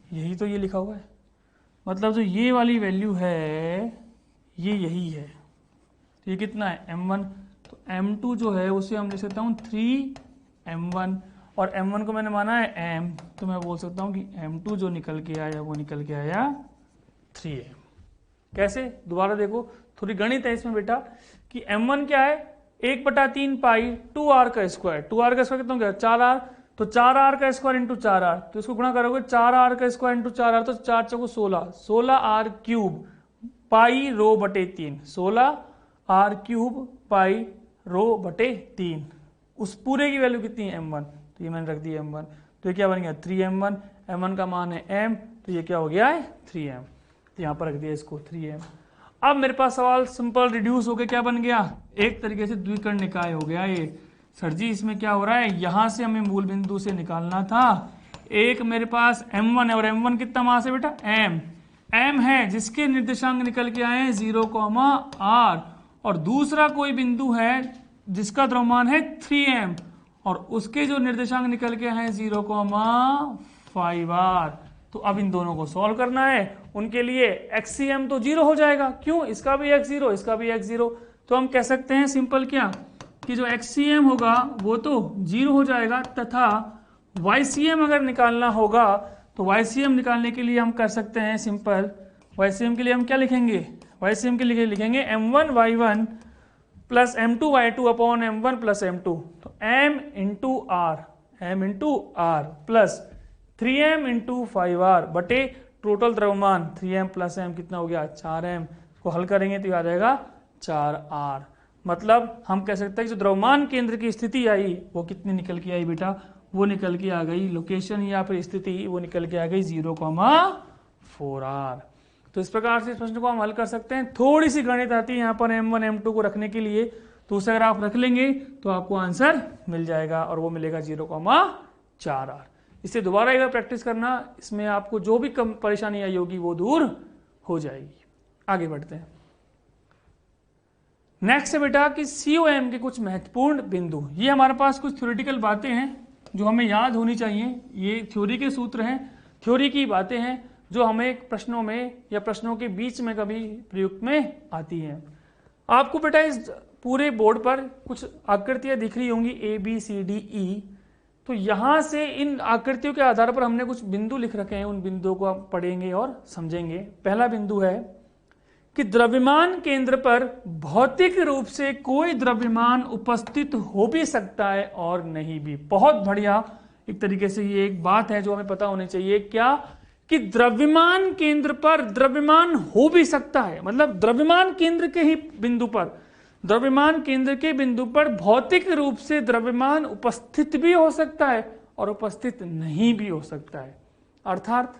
यही तो ये लिखा हुआ है, मतलब जो ये वाली वैल्यू है ये यही है। तो ये कितना है m1, तो m2 जो है उसे हम लिख सकता हूँ 3m1, और m1 को मैंने माना है m, तो मैं बोल सकता हूँ कि m2 जो निकल के आया वो निकल के आया 3m। कैसे? दोबारा देखो, थोड़ी गणित है इसमें बेटा, कि m1 क्या है 1/3 पाई 2r का स्क्वायर, 2r का स्क्वायर कितना हो गया 4r, तो 4r का स्क्वायर इंटू 4r, तो इसको गुणा करोगे 4r का स्क्वायर इंटू 4r, तो 4 चौको 16, 16r क्यूब पाई रो बटे 3, 16r क्यूब पाई रो बटे 3। उस पूरे की वैल्यू कितनी है m1, तो ये मैंने रख दी m1, तो ये क्या बन गया 3m1, m1 का मान है m, तो ये क्या हो गया है 3m, तो यहाँ पर रख दिया इसको 3m। अब मेरे पास सवाल सिंपल रिड्यूस हो गया, क्या बन गया, एक तरीके से द्विकर्ण निकाय हो गया ये। सर जी इसमें क्या हो रहा है, यहां से हमें मूल बिंदु से निकालना था, एक मेरे पास m1 है, और m1 कितना मास है बेटा m है, जिसके निर्देशांक निकल के आए हैं 0, r, और दूसरा कोई बिंदु है जिसका द्रव्यमान है 3m, और उसके जो निर्देशांक निकल के आए हैं 0, 5r। तो अब इन दोनों को सॉल्व करना है, उनके लिए xcm तो 0 हो जाएगा, क्यों, इसका भी x0 इसका भी x0, तो हम कह सकते हैं सिंपल क्या, कि जो xcm होगा वो तो 0 हो जाएगा, तथा ycm अगर निकालना होगा तो ycm निकालने के लिए हम कर सकते हैं सिंपल, ycm के लिए हम क्या लिखेंगे, ycm के लिए लिखेंगे m1 y1 plus m2 y2 upon m1 plus m2, तो m into r plus 3m into 5r बटे टोटल द्रव्यमान 3m प्लस m कितना हो गया 4m, को हल करेंगे तो आ जाएगा 4r। मतलब हम कह सकते हैं कि जो द्रव्यमान केंद्र की स्थिति आई वो कितनी निकल के आई बेटा, वो निकल के आ गई, लोकेशन या फिर स्थिति वो निकल के आ गई 0, 4r। तो इस प्रकार से इस प्रश्न को हम हल कर सकते हैं। थोड़ी सी गणित आती है यहाँ पर m1 m2 को रखने के लिए, तो उसे अगर आप रख लेंगे तो आपको आंसर मिल जाएगा, और वो मिलेगा 0, 4r। इसे दोबारा एक बार प्रैक्टिस करना, इसमें आपको जो भी कम परेशानी आई होगी वो दूर हो जाएगी। आगे बढ़ते हैं। नेक्स्ट है बेटा कि COM के कुछ महत्वपूर्ण बिंदु। ये हमारे पास कुछ थ्योरेटिकल बातें हैं जो हमें याद होनी चाहिए, ये थ्योरी के सूत्र हैं, थ्योरी की बातें हैं जो हमें प्रश्नों में या प्रश्नों के बीच में कभी प्रयुक्त में आती हैं। आपको बेटा इस पूरे बोर्ड पर कुछ आकृतियां दिख रही होंगी ABCDE, तो यहां से इन आकृतियों के आधार पर हमने कुछ बिंदु लिख रखे हैं, उन बिंदुओं को आप पढ़ेंगे और समझेंगे। पहला बिंदु है कि द्रव्यमान केंद्र पर भौतिक रूप से कोई द्रव्यमान उपस्थित हो भी सकता है और नहीं भी। बहुत बढ़िया, एक तरीके से ये एक बात है जो हमें पता होनी चाहिए, क्या कि द्रव्यमान केंद्र पर द्रव्यमान हो भी सकता है, मतलब द्रव्यमान केंद्र के ही बिंदु पर, द्रव्यमान केंद्र के बिंदु पर भौतिक रूप से द्रव्यमान उपस्थित भी हो सकता है और उपस्थित नहीं भी हो सकता है। अर्थात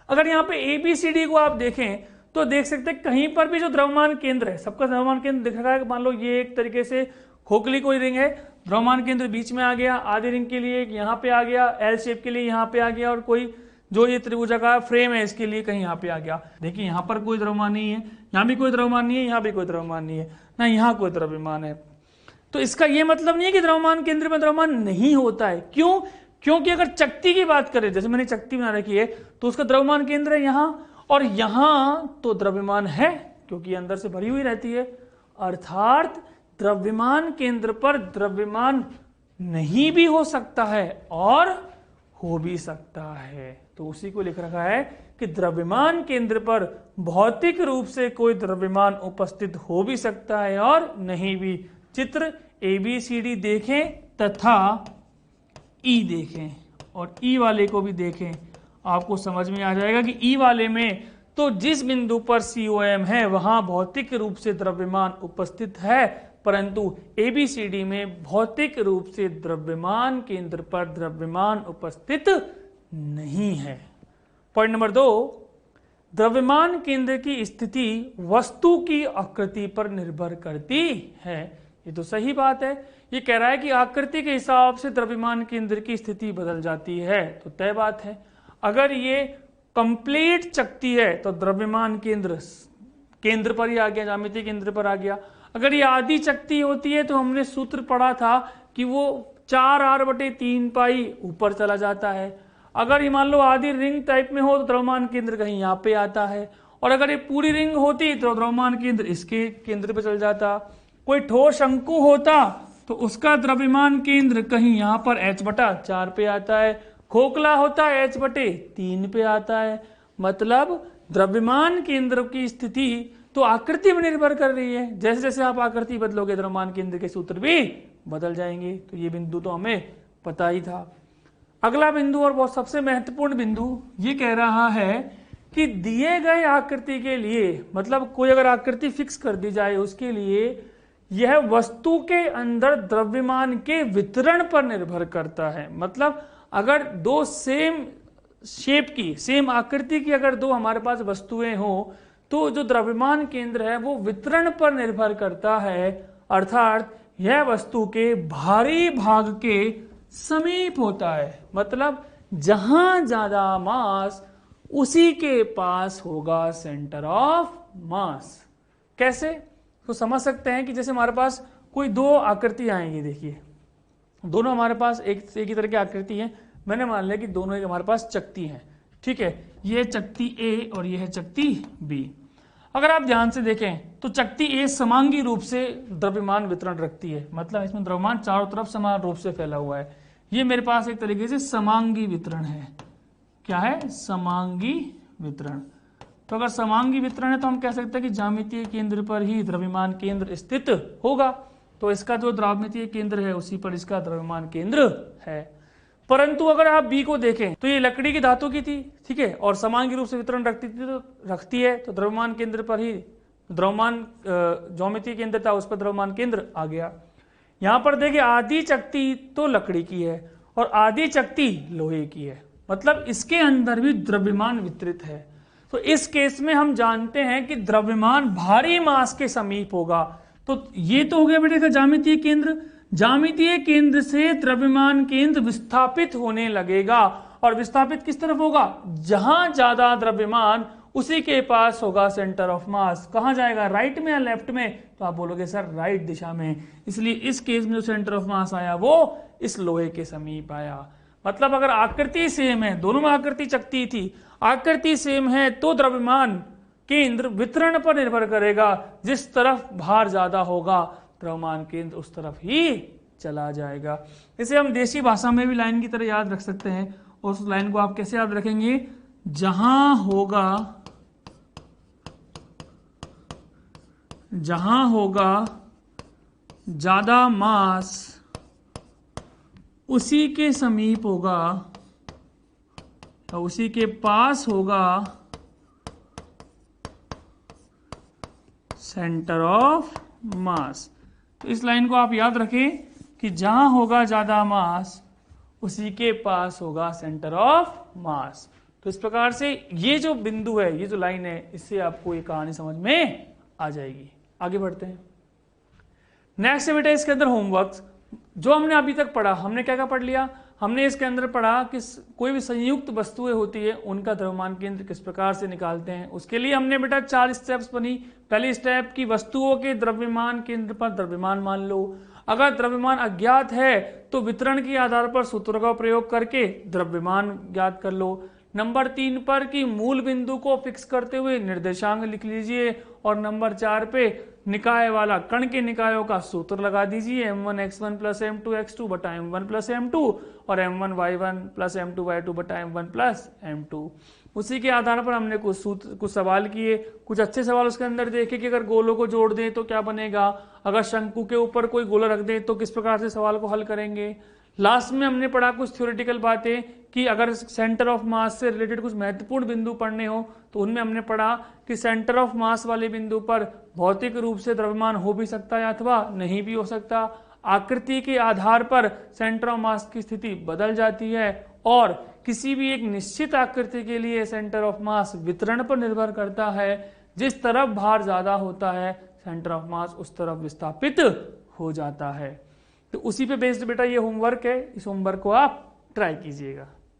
अगर यहाँ पे ABCD को आप देखें तो देख सकते हैं कहीं पर भी जो द्रव्यमान केंद्र है, सबका द्रव्यमान केंद्र दिख रहा है। मान लो ये एक तरीके से खोखली कोई रिंग है, द्रव्यमान केंद्र बीच में आ गया, आधी रिंग के लिए यहाँ पे आ गया, एल शेप के लिए यहाँ पे आ गया, और कोई जो ये त्रिभुजाकार फ्रेम है इसके लिए कहीं यहाँ पे आ गया। देखिए यहाँ पर कोई द्रव्यमान नहीं है, यहाँ भी कोई द्रव्यमान नहीं है, यहाँ भी कोई द्रव्यमान नहीं है, ना यहाँ कोई द्रव्यमान है। तो इसका ये मतलब नहीं है कि द्रव्यमान केंद्र में द्रव्यमान नहीं होता है। क्यों? क्योंकि अगर चकती की बात करें, जैसे मैंने चकती बना रखी है, तो उसका द्रव्यमान केंद्र है यहाँ, और यहाँ तो द्रव्यमान है क्योंकि अंदर से भरी हुई रहती है। अर्थात द्रव्यमान केंद्र पर द्रव्यमान नहीं भी हो सकता है और हो भी सकता है। तो उसी को लिख रखा है कि द्रव्यमान केंद्र पर भौतिक रूप से कोई द्रव्यमान उपस्थित हो भी सकता है और नहीं भी। चित्र ABCD देखें तथा ई देखें और ई वाले को भी देखें, आपको समझ में आ जाएगा कि ई वाले में तो जिस बिंदु पर COM है वहां भौतिक रूप से द्रव्यमान उपस्थित है, परंतु ABCD में भौतिक रूप से द्रव्यमान केंद्र पर द्रव्यमान उपस्थित नहीं है। पॉइंट नंबर 2, द्रव्यमान केंद्र की स्थिति वस्तु की आकृति पर निर्भर करती है। ये तो सही बात है, ये कह रहा है कि आकृति के हिसाब से द्रव्यमान केंद्र की स्थिति बदल जाती है, तो तय बात है। अगर ये कंप्लीट चकती है तो द्रव्यमान केंद्र पर ही आ गया, ज्यामितीय केंद्र पर आ गया। अगर ये आधी चकती होती है तो हमने सूत्र पढ़ा था कि वो 4r/3π ऊपर चला जाता है। अगर ये मान लो आधी रिंग टाइप में हो तो द्रव्यमान केंद्र कहीं यहाँ पे आता है, और अगर ये पूरी रिंग होती तो द्रव्यमान केंद्र इसके केंद्र पे चल जाता। कोई ठोस शंकु होता तो उसका द्रव्यमान केंद्र कहीं यहाँ पर h/4 पे आता है, खोखला होता है h/3 पे आता है। मतलब द्रव्यमान केंद्र की स्थिति तो आकृति में निर्भर कर रही है। जैसे जैसे आप आकृति बदलोगे द्रव्यमान केंद्र के सूत्र भी बदल जाएंगे। तो ये बिंदु तो हमें पता ही था। अगला बिंदु और बहुत सबसे महत्वपूर्ण बिंदु ये कह रहा है कि दिए गए आकृति के लिए, मतलब कोई अगर आकृति फिक्स कर दी जाए उसके लिए यह वस्तु के अंदर द्रव्यमान के वितरण पर निर्भर करता है। मतलब अगर दो सेम शेप की, सेम आकृति की अगर दो हमारे पास वस्तुएं हो तो जो द्रव्यमान केंद्र है वो वितरण पर निर्भर करता है, अर्थात यह वस्तु के भारी भाग के समीप होता है। मतलब जहां ज्यादा मास उसी के पास होगा सेंटर ऑफ मास। कैसे? तो समझ सकते हैं कि जैसे हमारे पास कोई दो आकृति आएंगी, देखिए दोनों हमारे पास एक ही तरह की आकृति है। मैंने मान लिया कि दोनों एक हमारे पास चकती हैं, ठीक है, ये चकती A और ये है चकती B। अगर आप ध्यान से देखें तो चकती A समांगी रूप से द्रव्यमान वितरण रखती है, मतलब इसमें द्रव्यमान चारों तरफ समान रूप से फैला हुआ है। ये मेरे पास एक तरीके से समांगी वितरण है। क्या है? समांगी वितरण। तो अगर समांगी वितरण है तो हम कह सकते हैं कि ज्यामितीय केंद्र पर ही द्रव्यमान केंद्र स्थित होगा। तो इसका जो द्रव्यमानीय केंद्र है उसी पर इसका द्रव्यमान केंद्र है। परंतु अगर आप बी को देखें तो ये लकड़ी की धातु की थी, ठीक है, और समांगी रूप से वितरण रखती है, तो द्रव्यमान केंद्र पर ही द्रव्यमान ज्यामितीय केंद्र था, उस पर द्रव्यमान केंद्र आ गया। यहां पर देखिए आधी चकती तो लकड़ी की है और आधी चकती लोहे की है, मतलब इसके अंदर भी द्रव्यमान वितरित है। तो इस केस में हम जानते हैं कि द्रव्यमान भारी मास के समीप होगा। तो ये तो हो गया बेटे का ज्यामितीय केंद्र। ज्यामितीय केंद्र से द्रव्यमान केंद्र विस्थापित होने लगेगा, और विस्थापित किस तरफ होगा? जहां ज्यादा द्रव्यमान उसी के पास होगा सेंटर ऑफ मास। कहां जाएगा? राइट में या लेफ्ट में? तो आप बोलोगे सर राइट दिशा में। इसलिए इस केस में जो सेंटर ऑफ मास आया वो इस लोहे के समीप आया। मतलब अगर आकृति सेम है, दोनों में आकृति चकती थी, आकृति सेम है तो द्रव्यमान केंद्र वितरण पर निर्भर करेगा। जिस तरफ भार ज्यादा होगा द्रव्यमान केंद्र उस तरफ ही चला जाएगा। इसे हम देसी भाषा में भी लाइन की तरह याद रख सकते हैं। और उस लाइन को आप कैसे याद रखेंगे? जहां होगा ज्यादा मास उसी के समीप होगा, उसी के पास होगा सेंटर ऑफ मास। तो इस लाइन को आप याद रखें कि जहां होगा ज्यादा मास उसी के पास होगा सेंटर ऑफ मास। तो इस प्रकार से ये जो बिंदु है, ये जो लाइन है, इससे आपको ये कहानी समझ में आ जाएगी। आगे बढ़ते हैं। नेक्स्ट बेटा इसके अंदर होमवर्क जो हमने अभी तक पढ़ा, हमने क्या क्या पढ़ लिया? हमने इसके अंदर पढ़ा कि कोई भी संयुक्त वस्तुएं होती है उनका द्रव्यमान केंद्र किस प्रकार से निकालते हैं। उसके लिए हमने बेटा 4 स्टेप्स बनी। पहली स्टेप की वस्तुओं के द्रव्यमान केंद्र पर द्रव्यमान मान लो। अगर द्रव्यमान अज्ञात है तो वितरण के आधार पर सूत्रों का प्रयोग करके द्रव्यमान ज्ञात कर लो। नंबर 3 पर कि मूल बिंदु को फिक्स करते हुए निर्देशांक लिख लीजिए। और नंबर 4 पे निकाय वाला कण के निकायों का सूत्र लगा दीजिए, m1x1 प्लस m2x2 बटा m1 प्लस m2 और m1y1 प्लस m2y2 बटा m1 प्लस m2। उसी के आधार पर हमने कुछ सवाल किए, कुछ अच्छे सवाल उसके अंदर देखे कि अगर गोलों को जोड़ दें तो क्या बनेगा, अगर शंकु के ऊपर कोई गोला रख दें तो किस प्रकार से सवाल को हल करेंगे। लास्ट में हमने पढ़ा कुछ थ्योरेटिकल बातें कि अगर सेंटर ऑफ मास से रिलेटेड कुछ महत्वपूर्ण बिंदु पढ़ने हो तो उनमें हमने पढ़ा कि सेंटर ऑफ मास वाले बिंदु पर भौतिक रूप से द्रव्यमान हो भी सकता है अथवा नहीं भी हो सकता। आकृति के आधार पर सेंटर ऑफ मास की स्थिति बदल जाती है और किसी भी एक निश्चित आकृति के लिए सेंटर ऑफ मास वितरण पर निर्भर करता है। जिस तरफ भार ज्यादा होता है सेंटर ऑफ मास उस तरफ विस्थापित हो जाता है। तो उसी पे बेस्ड बेटा ये होमवर्क है, इस होमवर्क को आप ट्राई कीजिएगा।